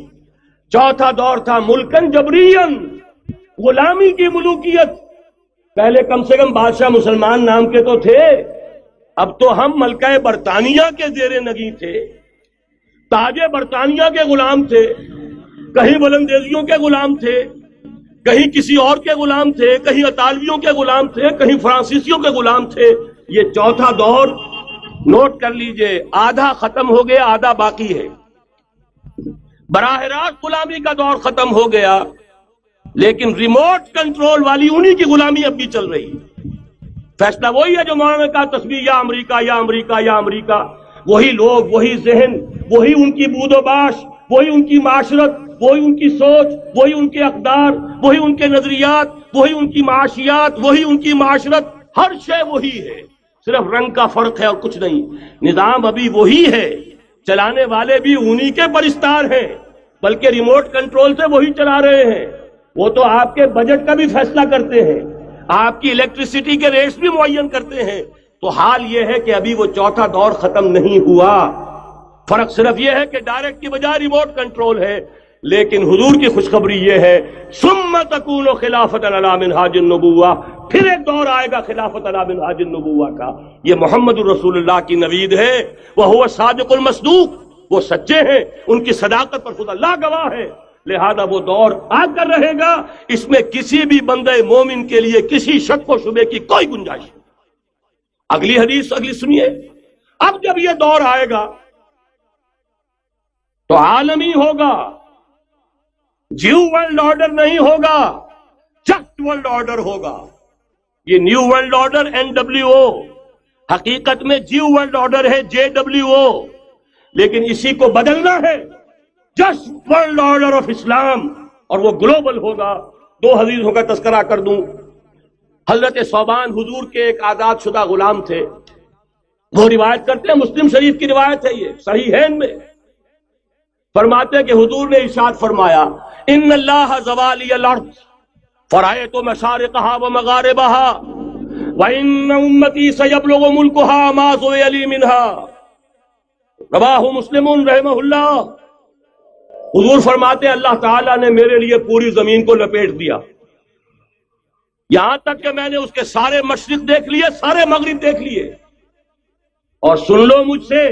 چوتھا دور تھا ملکن جبرین، غلامی کی ملوکیت۔ پہلے کم سے کم بادشاہ مسلمان نام کے تو تھے، اب تو ہم ملکہ برطانیہ کے زیر نگی تھے، تاج برطانیہ کے غلام تھے، کہیں بلندیزیوں کے غلام تھے، کہیں کسی اور کے غلام تھے، کہیں اطالویوں کے غلام تھے، کہیں فرانسیسیوں کے غلام تھے۔ یہ چوتھا دور نوٹ کر لیجئے، آدھا ختم ہو گیا، آدھا باقی ہے۔ براہ راست غلامی کا دور ختم ہو گیا، لیکن ریموٹ کنٹرول والی انہی کی غلامی اب بھی چل رہی ہے۔ فیصلہ وہی ہے جو مولانا نے کہا، تصویر یا امریکہ یا امریکہ یا امریکہ۔ وہی لوگ، وہی ذہن، وہی ان کی بود و باش، وہی ان کی معاشرت، وہی ان کی سوچ، وہی ان کے اقدار، وہی ان کے نظریات، وہی ان کی معاشیات، وہی ان کی معاشرت، ہر شے وہی ہے، صرف رنگ کا فرق ہے اور کچھ نہیں۔ نظام ابھی وہی ہے، چلانے والے بھی انہی کے پرستار ہیں، بلکہ ریموٹ کنٹرول سے وہی چلا رہے ہیں۔ وہ تو آپ کے بجٹ کا بھی فیصلہ کرتے ہیں، آپ کی الیکٹریسٹی کے ریٹس بھی معین کرتے ہیں۔ تو حال یہ ہے کہ ابھی وہ چوتھا دور ختم نہیں ہوا۔ فرق صرف یہ ہے کہ ڈائریکٹ کی بجائے ریموٹ کنٹرول ہے، لیکن حضور کی خوشخبری یہ ہے ثم تکون خلافۃ علی منہاج النبوۃ، پھر ایک دور آئے گا خلافت علی منہاج النبوۃ کا۔ یہ محمد الرسول اللہ کی نوید ہے، وہ صادق المصدوق، وہ سچے ہیں، ان کی صداقت پر خود اللہ گواہ ہے۔ لہذا وہ دور آ کر رہے گا، اس میں کسی بھی بندے مومن کے لیے کسی شک و شبے کی کوئی گنجائش نہیں۔ اگلی حدیث اگلی سنیے، اب جب یہ دور آئے گا تو عالمی ہوگا، جیو ورلڈ آرڈر نہیں ہوگا، جسٹ ورلڈ آرڈر ہوگا۔ یہ نیو ورلڈ آرڈر NWO، حقیقت میں جیو ورلڈ آرڈر ہے JWO، لیکن اسی کو بدلنا ہے جسٹ ورلڈ آرڈر آف اسلام، اور وہ گلوبل ہوگا۔ دو حدیثوں کا تذکرہ کر دوں۔ حضرت ثوبان حضور کے ایک آزاد شدہ غلام تھے، وہ روایت کرتے ہیں، مسلم شریف کی روایت ہے، یہ صحیحین میں فرماتے ہیں کہ حضور نے ارشاد فرمایا، ان اللہ زوالی الارض فرأیت مشارقها ومغاربها وان امتی سیبلغ ملکها ما زوی لی منها، رواہ مسلم رحمہ اللہ۔ حضور فرماتے ہیں اللہ تعالیٰ نے میرے لیے پوری زمین کو لپیٹ دیا، یہاں تک کہ میں نے اس کے سارے مشرق دیکھ لیے، سارے مغرب دیکھ لیے، اور سن لو مجھ سے،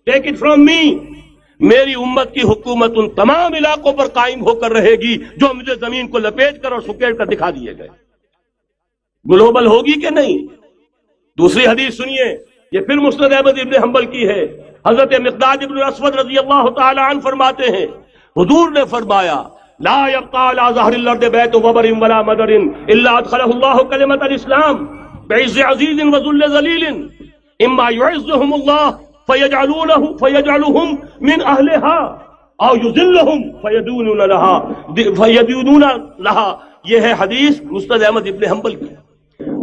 ٹیک اٹ فرام می، میری امت کی حکومت ان تمام علاقوں پر قائم ہو کر رہے گی جو مجھے زمین کو لپیٹ کر اور سکیڑ کر دکھا دیے گئے۔ گلوبل ہوگی کہ نہیں؟ دوسری حدیث سنیے، یہ پھر مسند احمد ابن حنبل کی ہے۔ حضرت مقداد ابن الاسود رضی اللہ تعالی عنہ فرماتے ہیں، حضور نے فرمایا، لا يبقى على ظهر الارض بيت وبر ولا مدر الا ادخله الله كلمة الاسلام بعز عزيز وذل ذليل، اما يعزهم الله فيجعلهم من اهلها او يذلهم فيدونون لها۔ یہ ہے حدیث مسند احمد ابن حنبل کی۔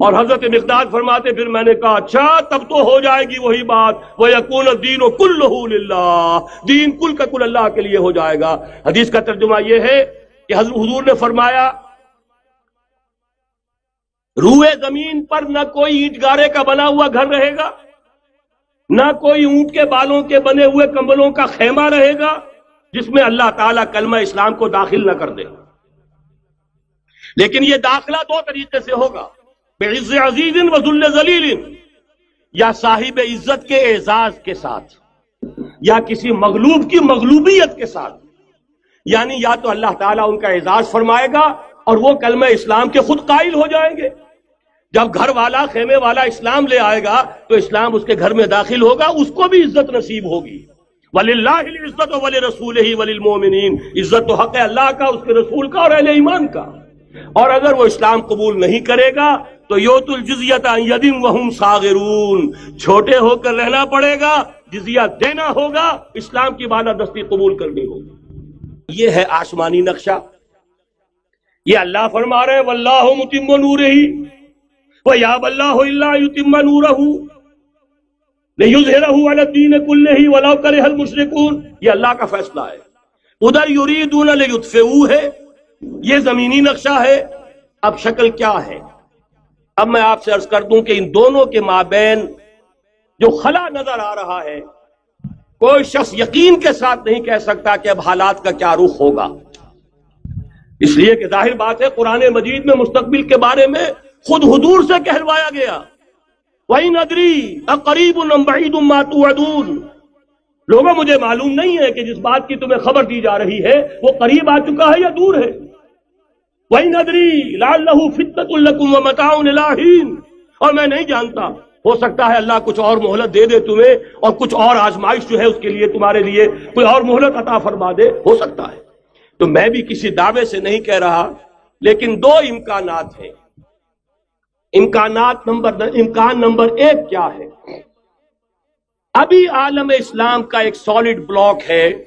اور حضرت مقداد فرماتے پھر میں نے کہا اچھا تب تو ہو جائے گی وہی بات، وَيَكُونَ الدِّينُ كُلُّهُ لِلَّهِ، دین کل کا کل اللہ کے لیے ہو جائے گا۔ حدیث کا ترجمہ یہ ہے کہ حضور نے فرمایا روئے زمین پر نہ کوئی اینٹ گارے کا بنا ہوا گھر رہے گا، نہ کوئی اونٹ کے بالوں کے بنے ہوئے کمبلوں کا خیمہ رہے گا جس میں اللہ تعالیٰ کلمہ اسلام کو داخل نہ کر دے۔ لیکن یہ داخلہ دو طریقے سے ہوگا، بعز عزیز و ذل ذلیل، یا صاحب عزت کے اعزاز کے ساتھ، یا کسی مغلوب کی مغلوبیت کے ساتھ، یعنی یا تو اللہ تعالیٰ ان کا اعزاز فرمائے گا اور وہ کلمہ اسلام کے خود قائل ہو جائیں گے۔ جب گھر والا خیمے والا اسلام لے آئے گا تو اسلام اس کے گھر میں داخل ہوگا، اس کو بھی عزت نصیب ہوگی۔ وَلِلَّهِ الْعِزَّةُ وَلِرَسُولِهِ وَلِلْمُؤْمِنِينَ، عزت تو حق ہے اللہ کا، اس کے رسول کا اور اہل ایمان کا۔ اور اگر وہ اسلام قبول نہیں کرے گا تو یؤتُ الْجِزْیَةَ عَنْ یَدٍ وَهُمْ صَاغِرُونَ، چھوٹے ہو کر رہنا پڑے گا، جزیہ دینا ہوگا، اسلام کی بالادستی قبول کرنی ہوگی۔ یہ ہے آسمانی نقشہ۔ یہ اللہ فرما رہے ہیں وَاللَّهُ مُتِمُّ نُورِهِ وَيَأْبَى اللَّهُ إِلَّا يُتِمَّ نُورَهُ لِيُظْهِرَهُ عَلَى الدِّينِ كُلِّهِ وَلَوْ كَرِهَ الْمُشْرِكُونَ۔ یہ اللہ کا فیصلہ ہے۔ ادھر يُرِيدُونَ لِيُطْفِئُوهُ ہے، یہ زمینی نقشہ ہے۔ اب شکل کیا ہے؟ اب میں آپ سے عرض کر دوں کہ ان دونوں کے مابین جو خلا نظر آ رہا ہے، کوئی شخص یقین کے ساتھ نہیں کہہ سکتا کہ اب حالات کا کیا رخ ہوگا، اس لیے کہ ظاہر بات ہے قرآن مجید میں مستقبل کے بارے میں خود حضور سے کہلوایا گیا، وَإِنْ أَدْرِي أَقَرِيبٌ أَمْ بَعِيدٌ مَا تُوعَدُونَ۔ لوگوں مجھے معلوم نہیں ہے کہ جس بات کی تمہیں خبر دی جا رہی ہے وہ قریب آ چکا ہے یا دور ہے۔ وَإِنْ أَدْرِي لَعَلَّهُ فِتْنَةٌ لَكُمْ وَمَتَاعٌ إِلَىٰ حِينٍ، اور میں نہیں جانتا، ہو سکتا ہے اللہ کچھ اور مہلت دے دے تمہیں، اور کچھ اور آزمائش جو ہے اس کے لیے تمہارے لیے کوئی اور مہلت عطا فرما دے، ہو سکتا ہے۔ تو میں بھی کسی دعوے سے نہیں کہہ رہا، لیکن دو امکانات ہیں۔ امکان نمبر ایک کیا ہے؟ ابھی عالم اسلام کا ایک سالڈ بلاک ہے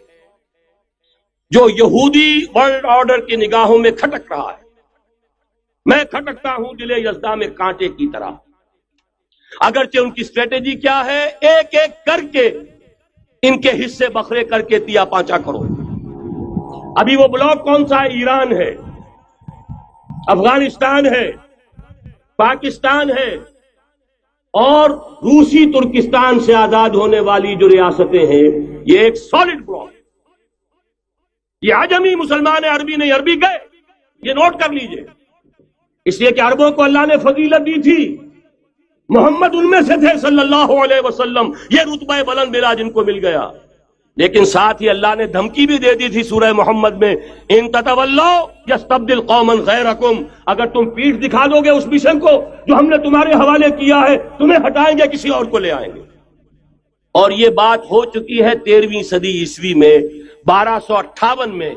جو یہودی ورلڈ آرڈر کی نگاہوں میں کھٹک رہا ہے۔ میں کھٹکتا ہوں دل یزداں میں کانٹے کی طرح۔ اگرچہ ان کی اسٹریٹجی کیا ہے؟ ایک ایک کر کے ان کے حصے بکھرے کر کے تیا پانچا کرو۔ ابھی وہ بلاک کون سا ہے؟ ایران ہے، افغانستان ہے، پاکستان ہے، اور روسی ترکستان سے آزاد ہونے والی جو ریاستیں ہیں، یہ ایک سالڈ بلاک۔ یہ عجمی مسلمان عربی نہیں، عربی گئے، یہ نوٹ کر لیجئے، اس لیے کہ عربوں کو اللہ نے فضیلت دی تھی، محمد ان میں سے تھے صلی اللہ علیہ وسلم، یہ رتبہ بلند ملا جن کو مل گیا۔ لیکن ساتھ ہی اللہ نے دھمکی بھی دے دی تھی سورہ محمد میں، ان تتولوا یستبدل قوما غیرکم، اگر تم پیٹھ دکھا دو گے اس مشن کو جو ہم نے تمہارے حوالے کیا ہے، تمہیں ہٹائیں گے، کسی اور کو لے آئیں گے۔ اور یہ بات ہو چکی ہے 13ویں صدی عیسوی میں، 1258 میں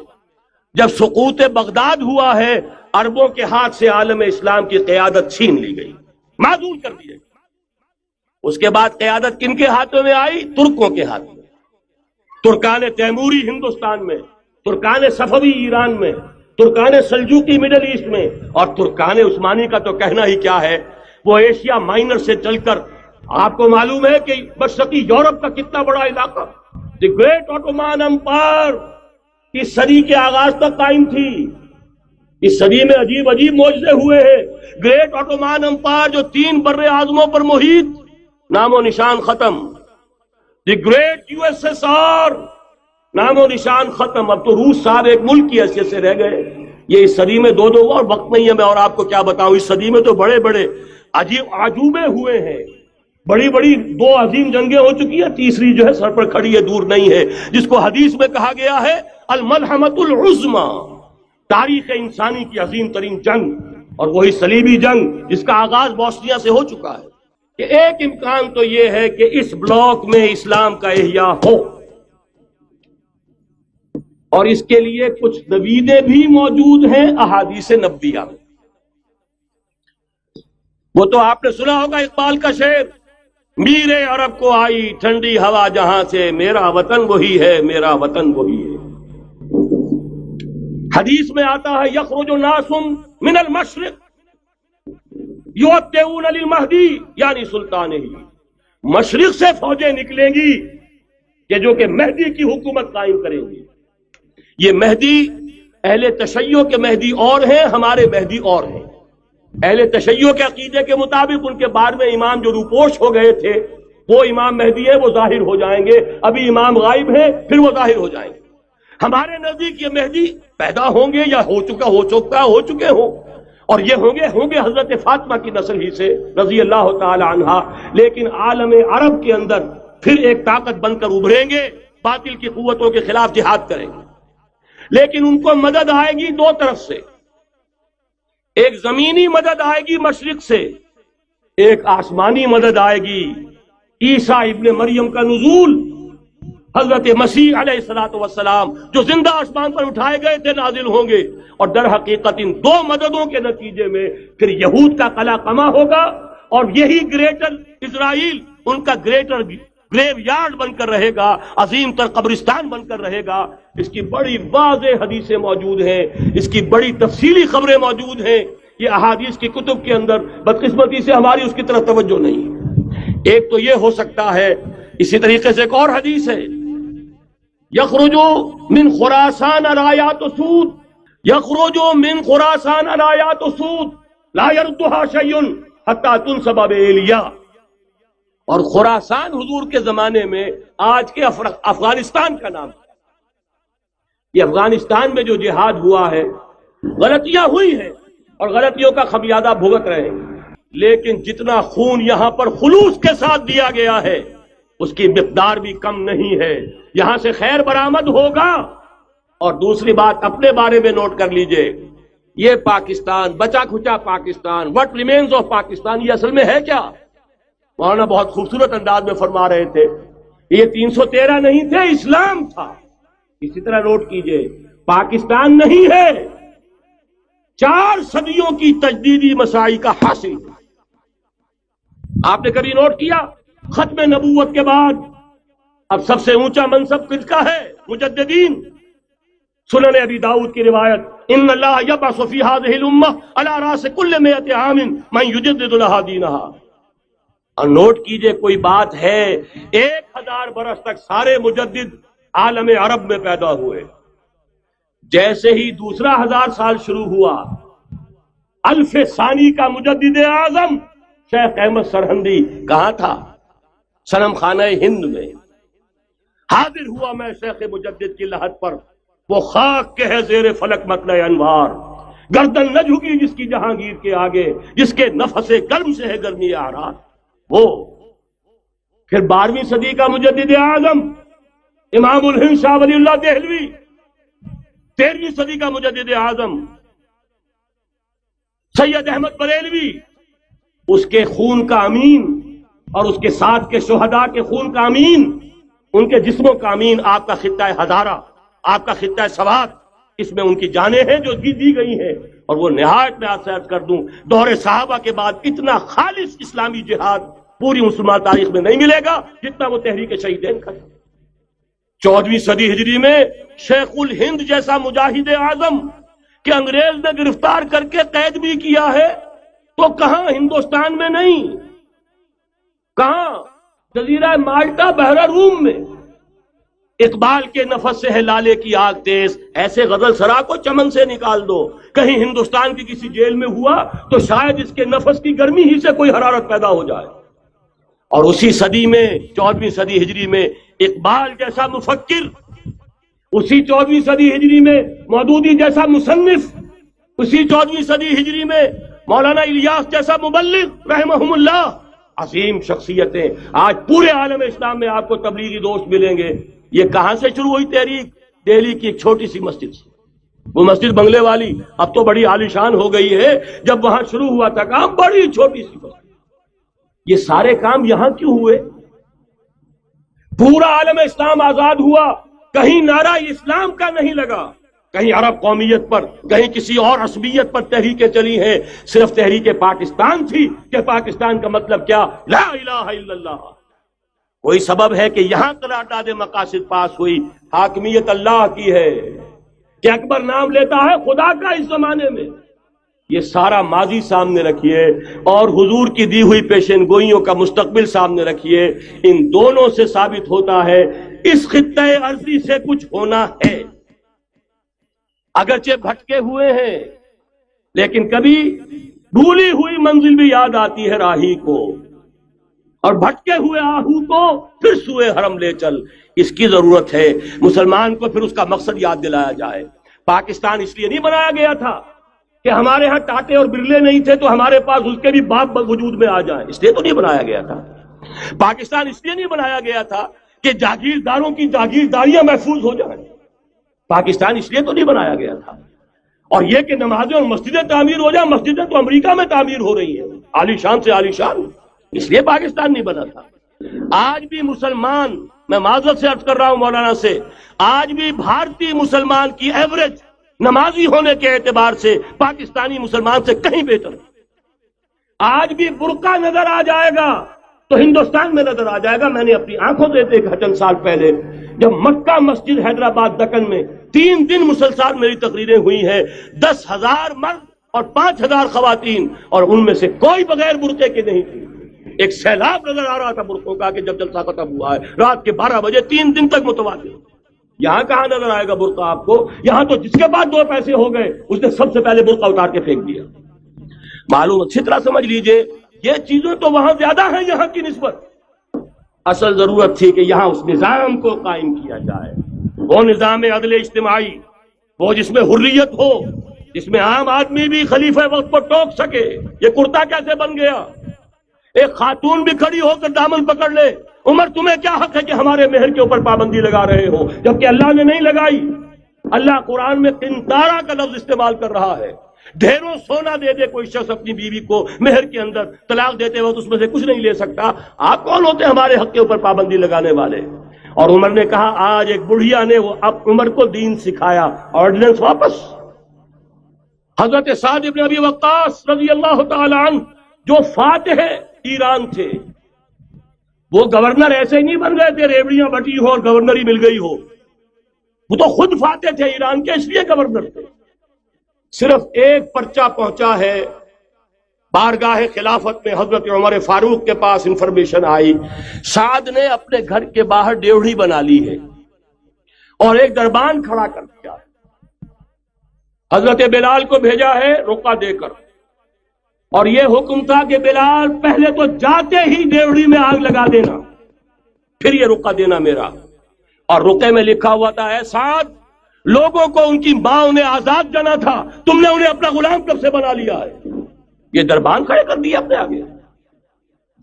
جب سقوط بغداد ہوا ہے، عربوں کے ہاتھ سے عالم اسلام کی قیادت چھین لی گئی، معزول کر دی گئی۔ اس کے بعد قیادت کن کے ہاتھوں میں آئی؟ ترکوں کے ہاتھ میں، ترکان تیموری ہندوستان میں، ترکان صفوی ایران میں، ترکان سلجوقی مڈل ایسٹ میں، اور ترکان عثمانی کا تو کہنا ہی کیا ہے، وہ ایشیا مائنر سے چل کر آپ کو معلوم ہے کہ مشرقی یورپ کا کتنا بڑا علاقہ، دی گریٹ آٹومان امپائر اس صدی کے آغاز تک قائم تھی۔ اس صدی میں عجیب عجیب معجزے ہوئے ہیں۔ گریٹ آٹومان امپائر جو 3 بر اعظموں پر محیط، نام و نشان ختم۔ The great U S S R, نام و نشان ختم۔ اب تو روس صاحب ایک ملک کی حیثیت سے رہ گئے۔ یہ اس صدی میں دو اور وقت نہیں ہے میں اور آپ کو کیا بتاؤں، اس صدی میں تو بڑے بڑے عجیب عجوبے ہوئے ہیں، بڑی بڑی 2 عظیم جنگیں ہو چکی ہیں، تیسری جو ہے سر پر کھڑی ہے، دور نہیں ہے، جس کو حدیث میں کہا گیا ہے الملحمۃ العظمی، تاریخ انسانی کی عظیم ترین جنگ، اور وہی صلیبی جنگ جس کا آغاز بوسنیا سے ہو چکا ہے۔ کہ ایک امکان تو یہ ہے کہ اس بلاک میں اسلام کا احیاء ہو، اور اس کے لیے کچھ نویدیں بھی موجود ہیں احادیث نبویہ میں۔ وہ تو آپ نے سنا ہوگا اقبال کا شعر، میرے عرب کو آئی ٹھنڈی ہوا جہاں سے، میرا وطن وہی ہے، میرا وطن وہی ہے۔ حدیث میں آتا ہے یخرج ناس من المشرق یؤتون للمہدی یعنی سلطان ہی، مشرق سے فوجیں نکلیں گی کہ جو کہ مہدی کی حکومت قائم کریں گی۔ یہ مہدی اہل تشیع کے مہدی اور ہیں، ہمارے مہدی اور ہیں۔ اہل تشیع کے عقیدے کے مطابق ان کے بعد میں امام جو روپوش ہو گئے تھے وہ امام مہدی ہے، وہ ظاہر ہو جائیں گے، ابھی امام غائب ہیں، پھر وہ ظاہر ہو جائیں گے۔ ہمارے نزدیک یہ مہدی پیدا ہوں گے یا ہو چکے ہوں، اور یہ ہوں گے حضرت فاطمہ کی نسل ہی سے رضی اللہ تعالی عنہا، لیکن عالم عرب کے اندر پھر ایک طاقت بن کر ابھریں گے، باطل کی قوتوں کے خلاف جہاد کریں گے، لیکن ان کو مدد آئے گی 2 طرف سے، ایک زمینی مدد آئے گی مشرق سے، ایک آسمانی مدد آئے گی۔ عیسیٰ ابن مریم کا نزول، حضرت مسیح علیہ الصلوۃ والسلام جو زندہ آسمان پر اٹھائے گئے تھے نازل ہوں گے، اور در حقیقت ان 2 مددوں کے نتیجے میں پھر یہود کا قلع قمع ہوگا، اور یہی گریٹر اسرائیل ان کا گریٹر گریو یارڈ بن کر رہے گا، عظیم تر قبرستان بن کر رہے گا۔ اس کی بڑی واضح حدیثیں موجود ہیں، اس کی بڑی تفصیلی خبریں موجود ہیں، یہ احادیث کی کتب کے اندر، بدقسمتی سے ہماری اس کی طرف توجہ نہیں۔ ایک تو یہ ہو سکتا ہے، اسی طریقے سے ایک اور حدیث ہے، یخرج من خراسان رایات سود، یخرج من خراسان رایات سود لا يردها شیء حتی تنصب بإیلیا۔ اور خراسان حضور کے زمانے میں آج کے افغانستان کا نام ہے۔ یہ افغانستان میں جو جہاد ہوا ہے، غلطیاں ہوئی ہیں اور غلطیوں کا خمیازہ بھگت رہے ہیں، لیکن جتنا خون یہاں پر خلوص کے ساتھ دیا گیا ہے اس کی مقدار بھی کم نہیں ہے۔ یہاں سے خیر برآمد ہوگا۔ اور دوسری بات اپنے بارے میں نوٹ کر لیجئے، یہ پاکستان، بچا کھچا Pakistan, what remains of Pakistan, یہ اصل میں ہے کیا؟ مولانا بہت خوبصورت انداز میں فرما رہے تھے، یہ 313 نہیں تھے، اسلام تھا۔ اسی طرح نوٹ کیجئے، پاکستان نہیں ہے، 4 صدیوں کی تجدیدی مساعی کا حاصل۔ آپ نے کبھی نوٹ کیا ختم نبوت کے بعد اب سب سے اونچا منصب کس کا ہے؟ مجددین۔ سنن ابی داؤد کی روایت، ان اللہ یبعث فی هذه الامہ علی راس کل 100 عام من یجدد لها دینہا۔ اور نوٹ کیجئے، کوئی بات ہے 1000 برس تک سارے مجدد عالم عرب میں پیدا ہوئے، جیسے ہی دوسرا 1000 سال شروع ہوا، الف ثانی کا مجدد اعظم شیخ احمد سرہندی کہاں تھا؟ صنم خانہ ہند میں حاضر ہوا۔ میں شیخ مجدد کی لحد پر، وہ خاک کے ہے زیر فلک مطلع انوار، گردن نہ جھکی جس کی جہانگیر کے آگے، جس کے نفس گرم سے ہے گرمی آرات۔ وہ پھر 12ویں صدی کا مجدد اعظم امام الہند شاہ ولی اللہ دہلوی 13ویں صدی کا مجدد اعظم، سید احمد بریلوی اس کے خون کا امین اور اس کے ساتھ کے شہداء کے خون کا امین، ان کے جسموں کا امین آپ کا خطہ ہزارہ، آپ کا خطہ سوات، اس میں ان کی جانیں ہیں جو دی گئی ہیں. اور وہ نہایت میں آپ سے عرض کر دوں، دور صحابہ کے بعد اتنا خالص اسلامی جہاد پوری مسلمان تاریخ میں نہیں ملے گا جتنا وہ تحریک شہیدین کا. 14ویں صدی ہجری میں شیخ الہند جیسا مجاہد اعظم کہ انگریز نے گرفتار کر کے قید بھی کیا ہے، تو کہاں ہندوستان میں نہیں، کہاں جزیرہ مالٹا بحر روم میں. اقبال کے نفس سے ہے لالے کی آگ تیز، ایسے غزل سرا کو چمن سے نکال دو. کہیں ہندوستان کی کسی جیل میں ہوا تو شاید اس کے نفس کی گرمی ہی سے کوئی حرارت پیدا ہو جائے. اور اسی صدی میں 14ویں صدی ہجری میں اقبال جیسا مفکر، اسی 14ویں صدی ہجری میں مودودی جیسا مصنف، اسی 14ویں صدی ہجری میں مولانا الیاس جیسا مبلغ رحمہم اللہ، عظیم شخصیتیں آج پورے عالم اسلام میں آپ کو تبلیغی دوست ملیں گے. یہ کہاں سے شروع ہوئی تحریک؟ دہلی کی ایک چھوٹی سی مسجد سے. وہ مسجد بنگلے والی اب تو بڑی عالیشان ہو گئی ہے، جب وہاں شروع ہوا تھا کام بڑی چھوٹی سی مسجد. یہ سارے کام یہاں کیوں ہوئے؟ پورا عالم اسلام آزاد ہوا، کہیں نعرہ اسلام کا نہیں لگا، کہیں عرب قومیت پر، کہیں کسی اور عصبیت پر تحریکیں چلی ہیں. صرف تحریک پاکستان تھی کہ پاکستان کا مطلب کیا؟ لا الہ الا اللہ. کوئی سبب ہے کہ یہاں قرارداد مقاصد پاس ہوئی، حاکمیت اللہ کی ہے، کہ اکبر نام لیتا ہے خدا کا اس زمانے میں. یہ سارا ماضی سامنے رکھیے اور حضور کی دی ہوئی پیشن گوئیوں کا مستقبل سامنے رکھیے. ان دونوں سے ثابت ہوتا ہے اس خطہ ارضی سے کچھ ہونا ہے. اگرچہ بھٹکے ہوئے ہیں لیکن کبھی بھولی ہوئی منزل بھی یاد آتی ہے راہی کو، اور بھٹکے ہوئے آہو کو پھر سوئے حرم لے چل. اس کی ضرورت ہے مسلمان کو پھر اس کا مقصد یاد دلایا جائے. پاکستان اس لیے نہیں بنایا گیا تھا کہ ہمارے ہاں ٹاٹے اور برلے نہیں تھے تو ہمارے پاس اس کے بھی باپ وجود میں آ جائیں، اس لیے تو نہیں بنایا گیا تھا. پاکستان اس لیے نہیں بنایا گیا تھا کہ جاگیرداروں کی جاگیرداریاں محفوظ ہو جائیں. پاکستان اس لیے تو نہیں بنایا گیا تھا. اور یہ کہ نمازیں اور مسجدیں تعمیر ہو جائیں، مسجدیں تو امریکہ میں تعمیر ہو رہی ہیں عالی شان سے عالی شان، اس لیے پاکستان نہیں بنا تھا. آج بھی مسلمان، میں معذرت سے عرض کر رہا ہوں مولانا سے، آج بھی بھارتی مسلمان کی ایوریج نمازی ہونے کے اعتبار سے پاکستانی مسلمان سے کہیں بہتر. آج بھی برقع نظر آ جائے گا تو ہندوستان میں نظر آ جائے گا. میں نے اپنی آنکھوں سے دیکھا چند سال پہلے جب مکہ مسجد حیدرآباد دکن میں 3 دن مسلسل میری تقریریں ہوئی ہیں، 10,000 مرد اور 5,000 خواتین، اور ان میں سے کوئی بغیر برقعے کے نہیں تھی. ایک سیلاب نظر آ رہا تھا برقعوں کا کہ جب جلسہ ختم ہوا ہے رات کے 12 بجے 3 دن تک متواتر. یہاں کہاں نظر آئے گا برقع آپ کو؟ یہاں تو جس کے بعد 2 پیسے ہو گئے اس نے سب سے پہلے برقع اتار کے پھینک دیا. معلوم اچھی طرح سمجھ لیجئے یہ چیزیں تو وہاں زیادہ ہیں یہاں کی نسبت. اصل ضرورت تھی کہ یہاں اس نظام کو قائم کیا جائے، وہ نظام عدل اجتماعی، وہ جس میں حریت ہو، جس میں عام آدمی بھی خلیفہ وقت کو ٹوک سکے. یہ کرتا کیسے بن گیا؟ ایک خاتون بھی کھڑی ہو کر دامن پکڑ لے، عمر تمہیں کیا حق ہے کہ ہمارے مہر کے اوپر پابندی لگا رہے ہو، جبکہ اللہ نے نہیں لگائی. اللہ قرآن میں قنطارہ کا لفظ استعمال کر رہا ہے. ڈھیروں سونا دے دے کوئی شخص اپنی بیوی کو مہر کے اندر، طلاق دیتے وقت اس میں سے کچھ نہیں لے سکتا. آپ کون ہوتے ہیں ہمارے حق کے اوپر پابندی لگانے والے؟ اور عمر نے کہا آج ایک بڑھیا نے وہ اب عمر کو دین سکھایا، آرڈیننس واپس. حضرت سعد بن ابی وقاص رضی اللہ تعالی عنہ جو فاتح ایران تھے، وہ گورنر ایسے ہی نہیں بن گئے تھے ریوڑیاں بٹی ہو اور گورنر ہی مل گئی ہو. وہ تو خود فاتح تھے ایران کے، اس لیے گورنر تھے. صرف ایک پرچہ پہنچا ہے بارگاہ خلافت میں، حضرت عمر فاروق کے پاس انفارمیشن آئی سعد نے اپنے گھر کے باہر ڈیوڑی بنا لی ہے اور ایک دربان کھڑا کر دیا. حضرت بلال کو بھیجا ہے رقعہ دے کر، اور یہ حکم تھا کہ بلال پہلے تو جاتے ہی ڈیوڑی میں آگ لگا دینا، پھر یہ رقعہ دینا میرا. اور رقعے میں لکھا ہوا تھا اے سعد، لوگوں کو ان کی ماں نے آزاد جانا تھا، تم نے انہیں اپنا غلام کب سے بنا لیا ہے. یہ دربان کھڑے کر دیا اپنے آگے.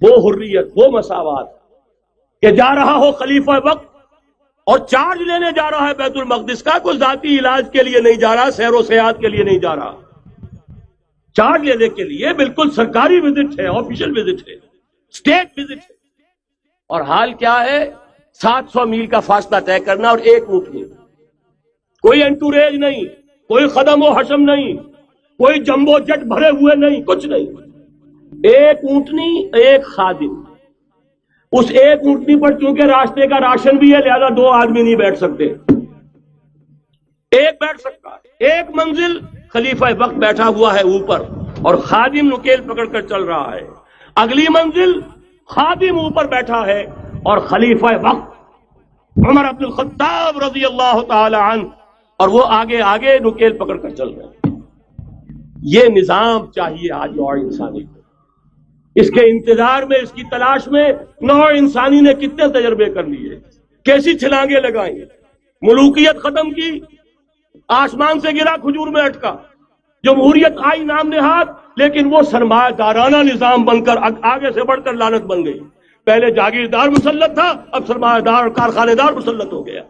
وہ حریت، وہ مساوات کہ جا رہا ہو خلیفہ وقت اور چارج لینے جا رہا ہے بیت المقدس کا، کوئی ذاتی علاج کے لیے نہیں جا رہا، سیر و سیاحت کے لیے نہیں جا رہا، چارج لینے کے لیے بالکل سرکاری وزٹ ہے، آفیشل وزٹ ہے، اسٹیٹ وزٹ ہے۔ اور حال کیا ہے؟ 700 میل کا فاصلہ طے کرنا اور ایک اونٹنی، کوئی انٹوریج نہیں، کوئی خدم و حشم نہیں، کوئی جمبو جٹ بھرے ہوئے نہیں، کچھ نہیں، ایک اونٹنی ایک خادم۔ اس ایک اونٹنی پر چونکہ راستے کا راشن بھی ہے لہذا 2 آدمی نہیں بیٹھ سکتے، ایک بیٹھ سکتا ہے۔ ایک منزل خلیفہ وقت بیٹھا ہوا ہے اوپر اور خادم نکیل پکڑ کر چل رہا ہے، اگلی منزل خادم اوپر بیٹھا ہے اور خلیفہ وقت عمر بن الخطاب رضی اللہ تعالی عنہ اور وہ آگے آگے نکیل پکڑ کر چل رہے ہیں۔ یہ نظام چاہیے آج نوع انسانی کو۔ اس کے انتظار میں، اس کی تلاش میں نوع انسانی نے کتنے تجربے کر لیے، کیسی چھلانگیں لگائیں، ملوکیت ختم کی، آسمان سے گرا کھجور میں اٹکا، جمہوریت آئی نام نہاد، لیکن وہ سرمایہ دارانہ نظام بن کر آگے سے بڑھ کر لعنت بن گئی۔ پہلے جاگیردار مسلط تھا، اب سرمایہ دار اور کارخانے دار مسلط ہو گیا۔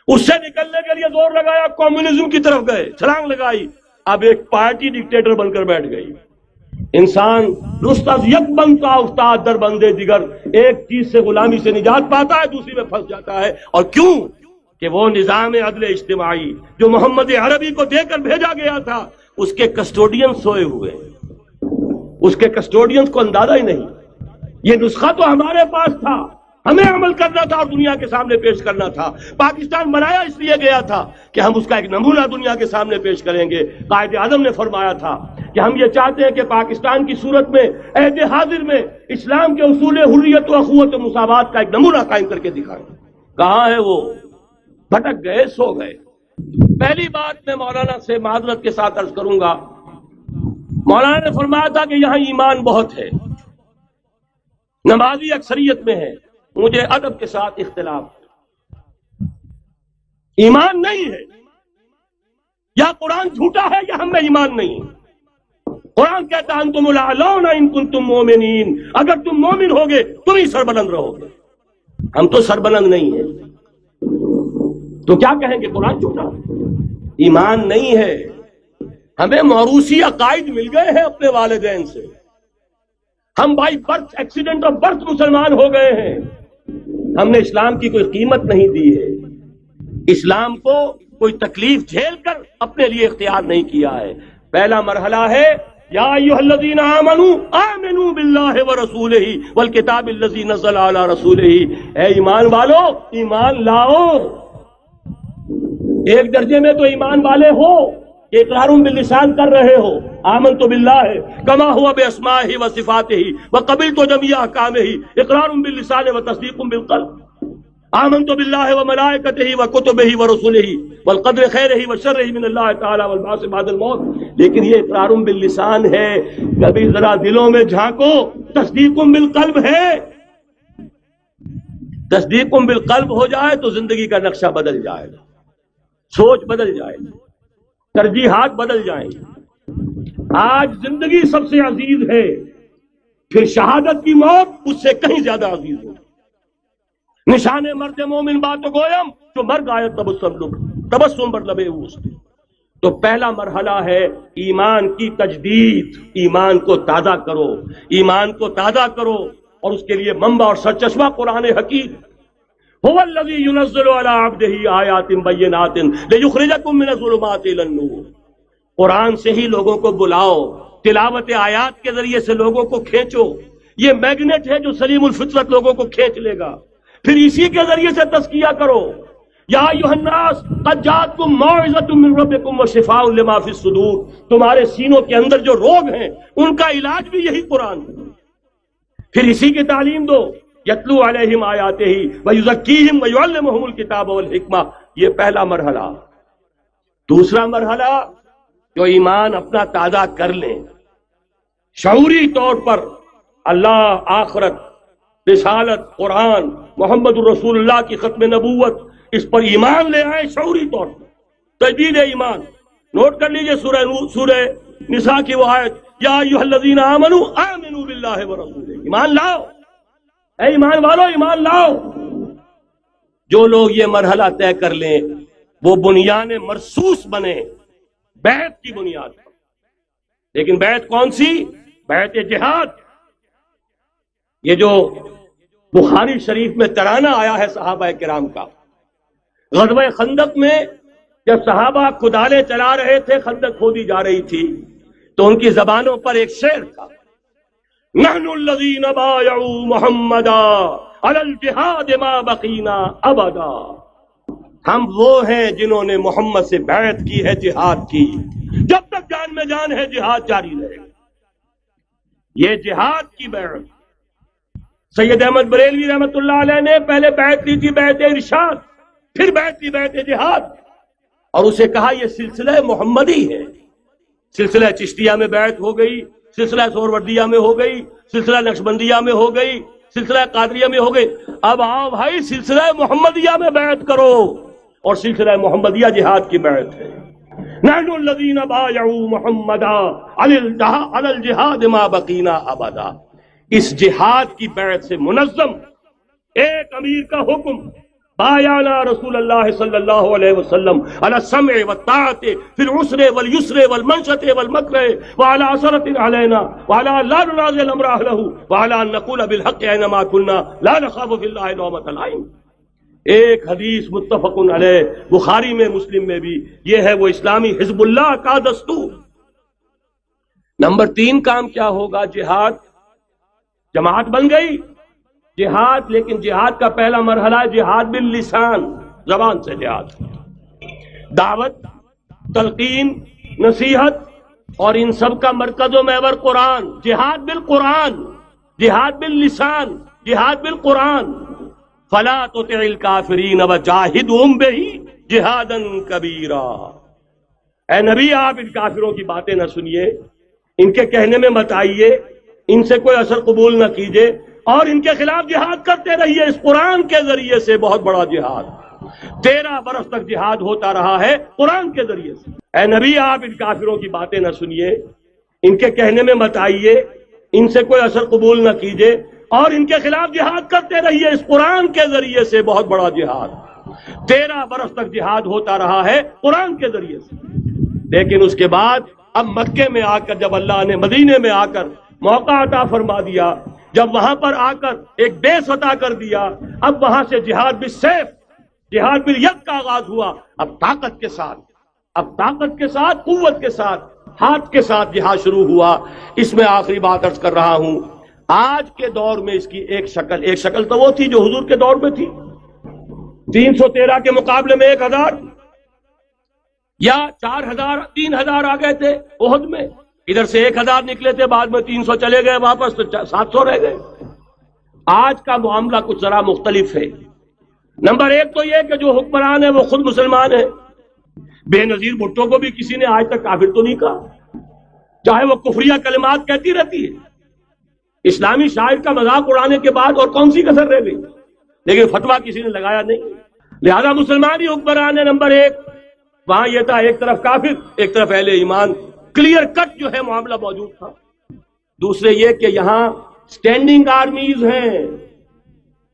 اس سے نکلنے کے لیے زور لگایا، کمیونزم کی طرف گئے، چھلانگ لگائی، اب ایک پارٹی ڈکٹیٹر بن کر بیٹھ گئی۔ انسان رست از یک بند کا افتاد در بندے دیگر، ایک چیز سے غلامی سے نجات پاتا ہے، دوسری میں پھنس جاتا ہے۔ اور کیوں؟ کہ وہ نظام عدل اجتماعی جو محمد عربی کو دے کر بھیجا گیا تھا، اس کے کسٹوڈین سوئے ہوئے، اس کے کسٹوڈینز کو اندازہ ہی نہیں۔ یہ نسخہ تو ہمارے پاس تھا، ہمیں عمل کرنا تھا اور دنیا کے سامنے پیش کرنا تھا۔ پاکستان بنایا اس لیے گیا تھا کہ ہم اس کا ایک نمونہ دنیا کے سامنے پیش کریں گے۔ قائد اعظم نے فرمایا تھا کہ ہم یہ چاہتے ہیں کہ پاکستان کی صورت میں عہد حاضر میں اسلام کے اصول حریت و اخوت و مساوات کا ایک نمونہ قائم کر کے دکھائیں۔ کہاں ہے وہ؟ بھٹک گئے، سو گئے۔ پہلی بات میں مولانا سے معذرت کے ساتھ عرض کروں گا، مولانا نے فرمایا تھا کہ یہاں ایمان بہت ہے، نمازی اکثریت میں ہے۔ مجھے ادب کے ساتھ اختلاف، ایمان نہیں ہے، یا قرآن جھوٹا ہے یا ہم میں ایمان نہیں۔ قرآن کہتا ہے انتم الاعلون ان کنتم مومنین، اگر تم مومن ہوگے تم ہی سربلند رہو گے، ہم تو سربلند نہیں ہیں، تو کیا کہیں گے قرآن جھوٹا؟ ایمان نہیں ہے۔ ہمیں موروثی عقائد مل گئے ہیں اپنے والدین سے، ہم by birth, accident of birth مسلمان ہو گئے ہیں، ہم نے اسلام کی کوئی قیمت نہیں دی ہے، اسلام کو کوئی تکلیف جھیل کر اپنے لیے اختیار نہیں کیا ہے۔ پہلا مرحلہ ہے یا ایھا الذین آمنوا آمنوا باللہ ورسولہ والکتاب الذی نزل علی رسولہ، اے ایمان والو ایمان لاؤ۔ ایک درجے میں تو ایمان والے ہو کہ اقرار باللسان کر رہے ہو، آمنت باللہ کما ہوا باسمائہ وصفاتہ وقبلت جمیع احکامہ، اقرار باللسان وتصدیق بالقلب۔ آمنت باللہ وملائکتہ وکتبہ ورسلہ والقدر خیرہ وشرہ من اللہ تعالی والبعث بعد الموت۔ لیکن یہ اقرار باللسان ہے، کبھی ذرا دلوں میں جھانکو، تصدیق بالقلب ہے۔ تصدیق بالقلب ہو جائے تو زندگی کا نقشہ بدل جائے گا، سوچ بدل جائے گی، ترجیحات بدل جائیں گی۔ آج زندگی سب سے عزیز ہے، پھر شہادت کی موت اس سے کہیں زیادہ عزیز ہے۔ نشان مرد مومن بات گویم جو مرگ آیت تبسم بر لبے اوست۔ تو پہلا مرحلہ ہے ایمان کی تجدید، ایمان کو تازہ کرو، ایمان کو تازہ کرو، اور اس کے لیے منبع اور سرچشمہ قرآن حکیم۔ هو الذی ينزل علی عبدہ آیات بینات لیخرجکم من الظلمات الی النور۔ قرآن سے ہی لوگوں کو بلاؤ، تلاوت آیات کے ذریعے سے لوگوں کو کھینچو، یہ میگنیٹ ہے جو سلیم الفطرت لوگوں کو کھینچ لے گا۔ پھر اسی کے ذریعے سے تزکیہ کرو، یا ایھا الناس قد جاءتکم موعظۃ من ربکم وشفاء لما فی الصدور۔ تمہارے سینوں کے اندر جو روگ ہیں ان کا علاج بھی یہی قرآن ہے۔ پھر اسی کی تعلیم دو، یتلو علیہم آیاتہ ویزکیہم ویعلمہم الکتاب والحکمہ۔ یہ پہلا مرحلہ۔ دوسرا مرحلہ جو ایمان اپنا تازہ کر لیں، شعوری طور پر اللہ، آخرت، رسالت، قرآن، محمد الرسول اللہ کی ختم نبوت، اس پر ایمان لے آئے شعوری طور پر، تجدید ایمان۔ نوٹ کر لیجئے سورہ نساء کی وہ آیت، یا ایھا الذین آمنوا آمنوا باللہ ورسولہ۔ ایمان لاؤ، اے ایمان والو ایمان لاؤ۔ جو لوگ یہ مرحلہ طے کر لیں وہ بنیان مرصوص بنے بیعت کی بنیاد پر. لیکن بیعت کون سی؟ بیعت جہاد. یہ جو بخاری شریف میں ترانہ آیا ہے صحابہ کرام کا، غزوہ خندق میں جب صحابہ کدالیں چلا رہے تھے، خندق کھودی جا رہی تھی، تو ان کی زبانوں پر ایک شعر تھا، نحن الذین بایعوا محمدا علی الجہاد ما بقینا ابدا. ہم وہ ہیں جنہوں نے محمد سے بیعت کی ہے جہاد کی، جب تک جان میں جان ہے جہاد جاری رہے گا. یہ جہاد کی بیعت. سید احمد بریلوی رحمۃ اللہ علیہ نے پہلے بیعت لی تھی بیعت ارشاد، پھر بیعت لی بیعت جہاد، اور اسے کہا یہ سلسلہ محمدی ہے. سلسلہ چشتیہ میں بیعت ہو گئی، سلسلہ سہروردیہ میں ہو گئی، سلسلہ نقشبندیہ میں ہو گئی، سلسلہ قادریہ میں ہو گئی. اب آؤ بھائی سلسلہ محمدیہ میں بیعت کرو، اور سلسلہ محمدیہ جہاد کی بیعت ہے. نحن الذین بایعوا محمدا علی الجہاد ما بقینا ابدا. اس جہاد کی بیعت سے منظم ایک امیر کا حکم، بایعنا رسول اللہ صلی اللہ علیہ وسلم علی السمع والطاعت فی العسر والیسر والمنشط والمکرہ وعلی اثرۃ علینا وعلی لا ننازع الامر اہلہ وعلی ان نقول بالحق اینما کنا لا نخاف فی اللہ لومۃ لائم. ایک حدیث متفق علیہ بخاری میں مسلم میں بھی، یہ ہے وہ اسلامی حزب اللہ کا دستور. نمبر 3 کام کیا ہوگا؟ جہاد. جماعت بن گئی جہاد، لیکن جہاد کا پہلا مرحلہ ہے جہاد باللسان، زبان سے جہاد. دعوت، تلقین، نصیحت، اور ان سب کا مرکز و محور قرآن. جہاد بالقرآن، جہاد باللسان، جہاد بالقرآن. فلا تطع الکافرین وجاہدہم بہ جہادا کبیرا. اے نبی آپ ان کافروں کی باتیں نہ سنیے، ان کے کہنے میں مت آئیے، ان سے کوئی اثر قبول نہ کیجیے، اور ان کے خلاف جہاد کرتے رہیے اس قرآن کے ذریعے سے. بہت بڑا جہاد 13 برس تک جہاد ہوتا رہا ہے قرآن کے ذریعے سے. اے نبی آپ ان کافروں کی باتیں نہ سنیے، ان کے کہنے میں مت آئیے، ان سے کوئی اثر قبول نہ کیجیے، اور ان کے خلاف جہاد کرتے رہیے اس قرآن کے ذریعے سے. بہت بڑا جہاد 13 برس تک جہاد ہوتا رہا ہے قرآن کے ذریعے سے. لیکن اس کے بعد اب مکے میں آ کر، جب اللہ نے مدینے میں آ کر موقع عطا فرما دیا، جب وہاں پر آ کر ایک بیس عطا کر دیا، اب وہاں سے جہاد بالسیف، جہاد بالید کا آغاز ہوا. اب طاقت کے ساتھ، قوت کے ساتھ، ہاتھ کے ساتھ جہاد شروع ہوا. اس میں آخری بات عرض کر رہا ہوں، آج کے دور میں اس کی ایک شکل تو وہ تھی جو حضور کے دور میں تھی. 313 کے مقابلے میں 1000 یا 4000 3000 آ گئے تھے احد میں. ادھر سے 1000 نکلے تھے، بعد میں 300 چلے گئے واپس، تو 700 رہ گئے. آج کا معاملہ کچھ ذرا مختلف ہے. نمبر 1 تو یہ کہ جو حکمران ہے وہ خود مسلمان ہے. بے نظیر بھٹو کو بھی کسی نے آج تک کافر تو نہیں کہا، چاہے وہ کفریہ کلمات کہتی رہتی ہے. اسلامی شاعر کا مذاق اڑانے کے بعد اور کون سی کسر رہ گئی؟ لیکن فتویٰ کسی نے لگایا نہیں. لہذا مسلمان ہی حکمران ہے. نمبر 1 وہاں یہ تھا، ایک طرف کافر، ایک طرف اہل ایمان. کلیئر کٹ جو ہے معاملہ موجود تھا. دوسرے یہ کہ یہاں سٹینڈنگ آرمیز ہیں،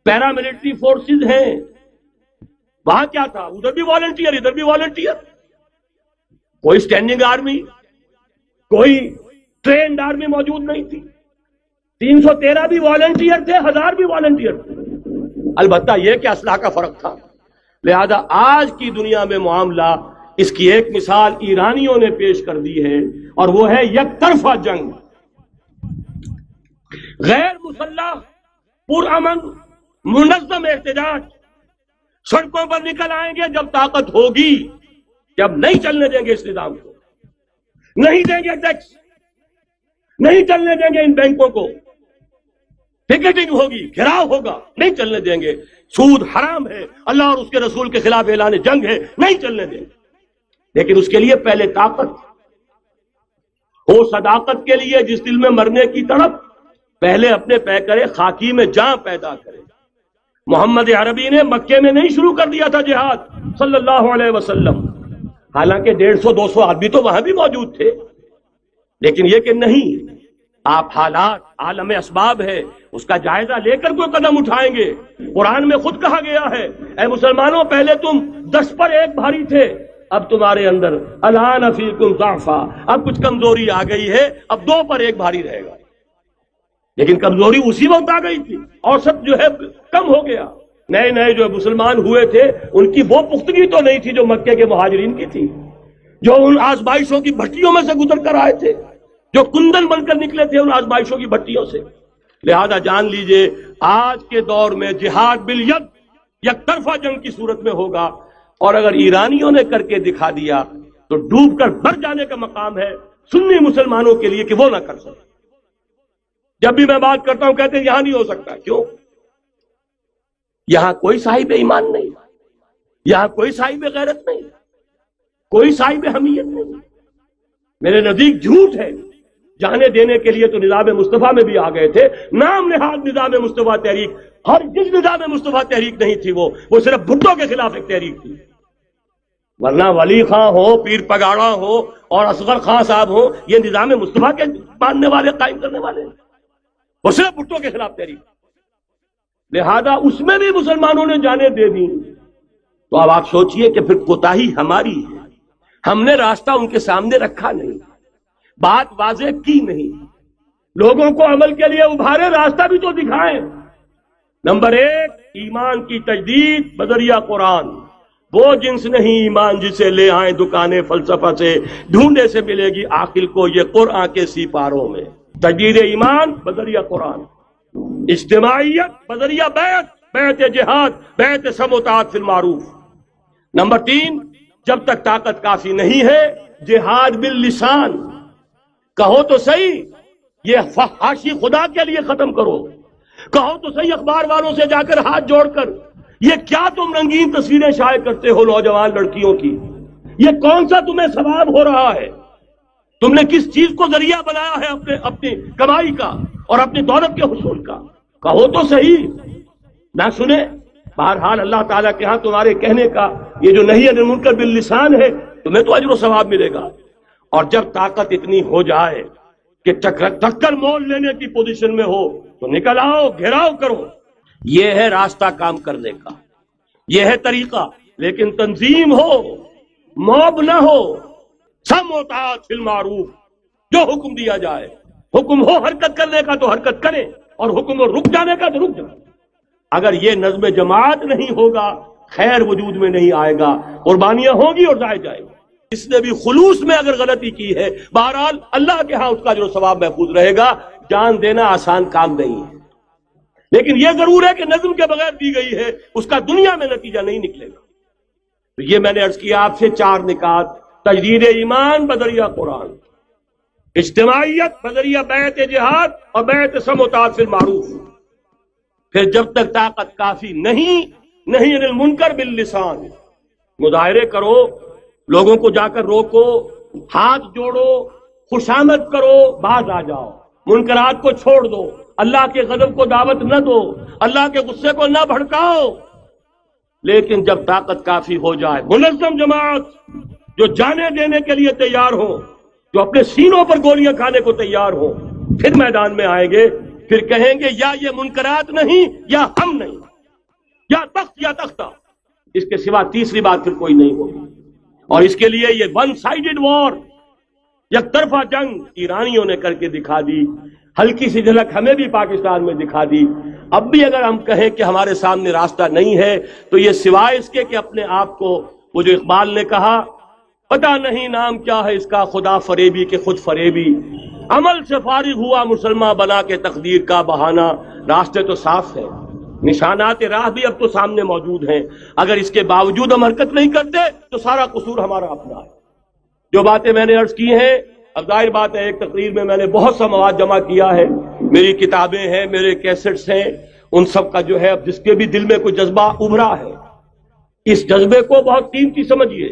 پیراملٹری فورسز ہیں. وہاں کیا تھا؟ ادھر بھی والنٹیئر، ادھر بھی والنٹیئر. کوئی سٹینڈنگ آرمی، کوئی ٹرینڈ آرمی موجود نہیں تھی. 313 بھی والنٹیئر تھے، 1000 بھی والنٹیئر تھے. البتہ یہ کہ اسلحہ کا فرق تھا. لہذا آج کی دنیا میں معاملہ، اس کی ایک مثال ایرانیوں نے پیش کر دی ہے، اور وہ ہے یک طرفہ جنگ. غیر مسلح، پرامن، منظم احتجاج. سڑکوں پر نکل آئیں گے جب طاقت ہوگی، جب نہیں چلنے دیں گے اس نظام کو، نہیں دیں گے ٹیکس، نہیں چلنے دیں گے ان بینکوں کو. پکیٹنگ ہوگی، گھراؤ ہوگا، نہیں چلنے دیں گے. سود حرام ہے، اللہ اور اس کے رسول کے خلاف اعلان جنگ ہے، نہیں چلنے دیں گے. لیکن اس کے لیے پہلے طاقت ہو. صداقت کے لیے جس دل میں مرنے کی تڑپ، پہلے اپنے پے کرے خاکی میں جاں پیدا کرے. محمد عربی نے مکے میں نہیں شروع کر دیا تھا جہاد صلی اللہ علیہ وسلم، حالانکہ 150-200 آدمی تو وہاں بھی موجود تھے. لیکن یہ کہ نہیں، آپ حالات، عالم اسباب ہے، اس کا جائزہ لے کر کوئی قدم اٹھائیں گے۔ قرآن میں خود کہا گیا ہے، اے مسلمانوں پہلے تم 10 پر 1 بھاری تھے، اب تمہارے اندر الآن فیکم ضعفا، اب کچھ کمزوری آ گئی ہے، اب 2 پر 1 بھاری رہے گا۔ لیکن کمزوری اسی وقت آ گئی تھی، اوسط جو ہے کم ہو گیا۔ نئے نئے جو مسلمان ہوئے تھے ان کی وہ پختگی تو نہیں تھی جو مکے کے مہاجرین کی تھی، جو ان آزمائشوں کی بھٹیوں میں سے گزر کر آئے تھے، جو کندن بن کر نکلے تھے ان آزمائشوں کی بھٹیوں سے۔ لہذا جان لیجئے آج کے دور میں جہاد بالید یک طرفہ جنگ کی صورت میں ہوگا، اور اگر ایرانیوں نے کر کے دکھا دیا تو ڈوب کر مر جانے کا مقام ہے سنی مسلمانوں کے لیے کہ وہ نہ کر سکے۔ جب بھی میں بات کرتا ہوں کہتے ہیں یہاں نہیں ہو سکتا، کیوں؟ یہاں کوئی صاحب ایمان نہیں، یہاں کوئی صاحب غیرت نہیں، کوئی صاحب حمیت نہیں۔ میرے نزدیک جھوٹ ہے۔ جانے دینے کے لیے تو نظام مصطفیٰ میں بھی آ گئے تھے، نام نہاد نظام مصطفیٰ تحریک، ہر جس نظام مصطفیٰ تحریک نہیں تھی وہ صرف بھٹو کے خلاف ایک تحریک تھی، ورنہ ولی خان ہو، پیر پگاڑا ہو اور اصغر خان صاحب ہو، یہ نظام مصطفیٰ کے ماننے والے، قائم کرنے والے، وہ صرف بھٹو کے خلاف تحریک۔ لہذا اس میں بھی مسلمانوں نے جانیں دے دی، تو اب آپ سوچئے کہ پھر کوتاہی ہماری ہے، ہم نے راستہ ان کے سامنے رکھا نہیں، بات واضح کی نہیں، لوگوں کو عمل کے لیے ابھارے، راستہ بھی تو دکھائیں۔ نمبر 1 ایمان کی تجدید بذریعہ قرآن، وہ جنس نہیں ایمان جسے لے آئیں دکانیں فلسفہ سے، ڈھونڈے سے ملے گی عاقل کو یہ قرآن کے سیپاروں میں۔ تجدید ایمان بذریعہ قرآن، اجتماعیت بذریعہ بیعت جہاد، بیعت سم و طاعت فی المعروف۔ نمبر 3 جب تک طاقت کافی نہیں ہے جہاد باللسان، کہو تو صحیح یہ فحاشی خدا کے لیے ختم کرو، کہو تو صحیح اخبار والوں سے جا کر ہاتھ جوڑ کر یہ کیا تم رنگین تصویریں شائع کرتے ہو نوجوان لڑکیوں کی، یہ کون سا تمہیں ثواب ہو رہا ہے، تم نے کس چیز کو ذریعہ بنایا ہے اپنی کمائی کا اور اپنی دولت کے حصول کا، کہو تو صحیح، نہ سنے۔ بہرحال اللہ تعالیٰ کے ہاں تمہارے کہنے کا یہ جو نہی عن المنکر باللسان ہے تمہیں تو اجر و ثواب ملے گا، اور جب طاقت اتنی ہو جائے کہ ٹکر مول لینے کی پوزیشن میں ہو تو نکل آؤ، گھیراؤ کرو۔ یہ ہے راستہ کام کرنے کا، یہ ہے طریقہ، لیکن تنظیم ہو، موب نہ ہو، سم و طاعت فی المعروف، جو حکم دیا جائے، حکم ہو حرکت کرنے کا تو حرکت کریں، اور حکم ہو رک جانے کا تو رک جائیں۔ اگر یہ نظم جماعت نہیں ہوگا خیر وجود میں نہیں آئے گا، قربانیاں ہوں گی اور ضائع جائے گی۔ اس نے بھی خلوص میں اگر غلطی کی ہے بہرحال اللہ کے ہاں اس کا جو ثواب محفوظ رہے گا۔ جان دینا آسان کام نہیں ہے، لیکن یہ ضرور ہے کہ نظم کے بغیر دی گئی ہے اس کا دنیا میں نتیجہ نہیں نکلے گا۔ تو یہ میں نے عرض کیا آپ سے 4 نکات: تجدید ایمان بذریعہ قرآن، اجتماعیت بذریعہ بیعت جہاد اور بیعت سم و طاعت فی المعروف۔ پھر جب تک طاقت کافی نہیں عن المنکر باللسان، مظاہرے کرو، لوگوں کو جا کر روکو، ہاتھ جوڑو، خوشامد کرو، باز آ جاؤ، منکرات کو چھوڑ دو، اللہ کے غضب کو دعوت نہ دو، اللہ کے غصے کو نہ بھڑکاؤ۔ لیکن جب طاقت کافی ہو جائے، منظم جماعت جو جانے دینے کے لیے تیار ہو، جو اپنے سینوں پر گولیاں کھانے کو تیار ہو، پھر میدان میں آئیں گے، پھر کہیں گے یا یہ منکرات نہیں یا ہم نہیں، یا تخت یا تختہ، اس کے سوا تیسری بات پھر کوئی نہیں ہوگی۔ اور اس کے لیے یہ ون سائیڈڈ وار، یک طرفہ جنگ ایرانیوں نے کر کے دکھا دی، ہلکی سی جھلک ہمیں بھی پاکستان میں دکھا دی۔ اب بھی اگر ہم کہیں کہ ہمارے سامنے راستہ نہیں ہے تو یہ سوائے اس کے کہ اپنے آپ کو، وہ جو اقبال نے کہا، پتہ نہیں نام کیا ہے اس کا، خدا فریبی کے خود فریبی، عمل سے فارغ ہوا مسلمان بنا کے تقدیر کا بہانہ۔ راستے تو صاف ہیں، نشانات راہ بھی اب تو سامنے موجود ہیں، اگر اس کے باوجود ہم حرکت نہیں کرتے تو سارا قصور ہمارا اپنا ہے۔ جو باتیں میں نے عرض کی ہیں، اب ظاہر بات ہے ایک تقریر میں میں نے بہت سا مواد جمع کیا ہے، میری کتابیں ہیں، میرے کیسٹس ہیں، ان سب کا جو ہے اب جس کے بھی دل میں کوئی جذبہ ابھرا ہے، اس جذبے کو بہت قیمتی سمجھیے،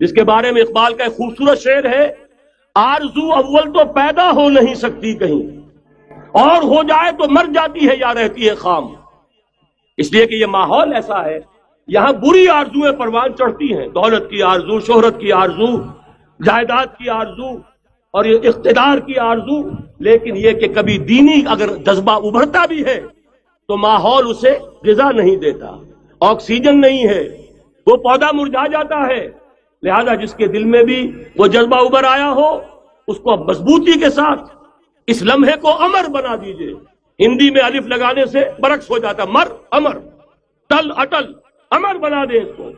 جس کے بارے میں اقبال کا ایک خوبصورت شعر ہے: آرزو اول تو پیدا ہو نہیں سکتی کہیں، اور ہو جائے تو مر جاتی ہے یا رہتی ہے خام۔ اس لیے کہ یہ ماحول ایسا ہے، یہاں بری آرزویں پروان چڑھتی ہیں، دولت کی آرزو، شہرت کی آرزو، جائیداد کی آرزو، اور یہ اقتدار کی آرزو، لیکن یہ کہ کبھی دینی اگر جذبہ ابھرتا بھی ہے تو ماحول اسے غذا نہیں دیتا، آکسیجن نہیں ہے، وہ پودا مرجھا جاتا ہے۔ لہذا جس کے دل میں بھی وہ جذبہ ابھر آیا ہو اس کو مضبوطی کے ساتھ اس لمحے کو امر بنا دیجئے۔ ہندی میں الف لگانے سے برعکس ہو جاتا، مر امر، ٹل اٹل، امر بنا دیں اس کو،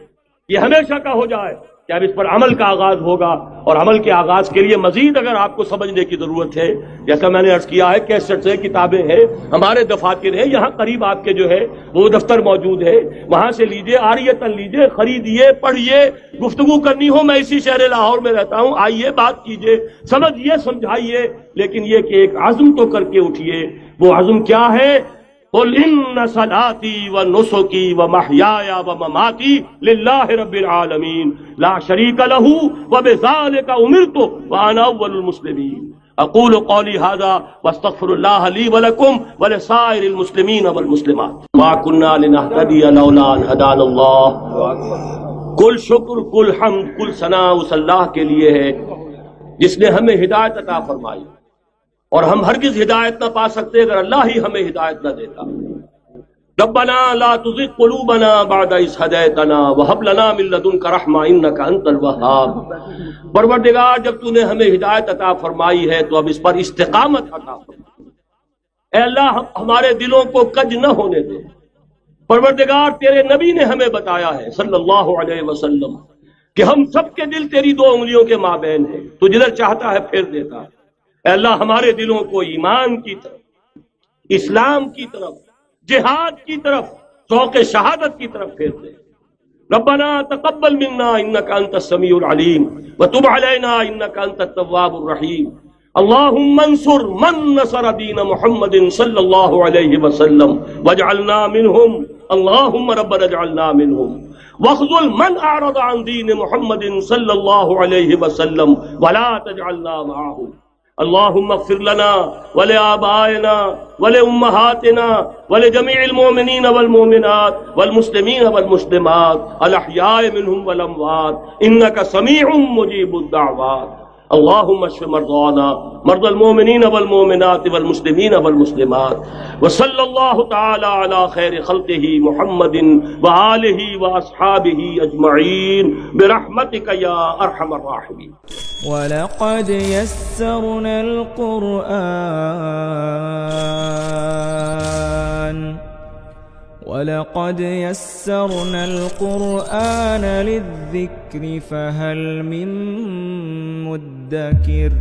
یہ ہمیشہ کا ہو جائے کہ اب اس پر عمل کا آغاز ہوگا۔ اور عمل کے آغاز کے لیے مزید اگر آپ کو سمجھنے کی ضرورت ہے، جیسا میں نے عرض کیا ہے، کیسٹ سے کتابیں ہیں، ہمارے دفاتر ہیں، یہاں قریب آپ کے جو ہے وہ دفتر موجود ہے، وہاں سے لیجئے، عاریتاً لیجئے، خریدیے، پڑھیے، گفتگو کرنی ہو، میں اسی شہر لاہور میں رہتا ہوں، آئیے بات کیجئے، سمجھیے، سمجھائیے، لیکن یہ کہ ایک عزم تو کر کے اٹھیے۔ وہ عزم کیا ہے؟ قل ان صلاتي ونسكي ومحياي ومماتي لله رب العالمين لا شريك له وبذلك امرت وانا اول المسلمين اقول قولي هذا واستغفر الله لي ولكم ولسائر المسلمين والمسلمات ما كنا لنهتدي لولا ان هدانا الله۔ کل شکر، کل حمد، کل ثنا اس اللہ کے لیے ہے جس نے ہمیں ہدایت عطا فرمائی، اور ہم ہرگز ہدایت نہ پا سکتے اگر اللہ ہی ہمیں ہدایت نہ دیتا۔ ربنا لا تزغ قلوبنا بعد إذ هديتنا وهب لنا من لدنك رحمة إنك أنت الوهاب۔ پروردگار جب تو نے ہمیں ہدایت عطا فرمائی ہے تو اب اس پر استقامت عطا فرما، اے اللہ ہمارے دلوں کو کج نہ ہونے دے۔ پروردگار تیرے نبی نے ہمیں بتایا ہے صلی اللہ علیہ وسلم کہ ہم سب کے دل تیری دو انگلیوں کے مابین ہیں، تو جدھر چاہتا ہے پھیر دیتا ہے۔ اے اللہ ہمارے دلوں کو ایمان کی طرف، اسلام کی طرف، جہاد کی طرف، ذوق شہادت کی طرف پھیر دے۔ ربنا تقبل منا انك انت السميع العليم وتب علينا انك انت التواب الرحيم۔ اللهم انصر من نصر دين محمد صلى الله عليه وسلم واجعلنا منهم، اللهم ربنا اجعلنا منهم، واخذل من اعرض عن دين محمد صلى الله عليه وسلم ولا تجعلنا معهم۔ اللهم اغفر لنا ولآبائنا ولأمهاتنا ولجميع المؤمنين والمؤمنات والمسلمين والمسلمات الأحياء منهم والأموات إنك سميع مجيب الدعوات۔ اللهم اشف مرضانا، مرضى المؤمنين والمؤمنات والمسلمين والمسلمات، وصلى الله تعالى على خير خلقه محمد وآله وأصحابه أجمعين برحمتك يا أرحم الراحمين۔ وَلَقَدْ يَسَّرْنَا الْقُرْآنَ لِلذِّكْرِ فَهَلْ مِن مُّدَّكِرٍ۔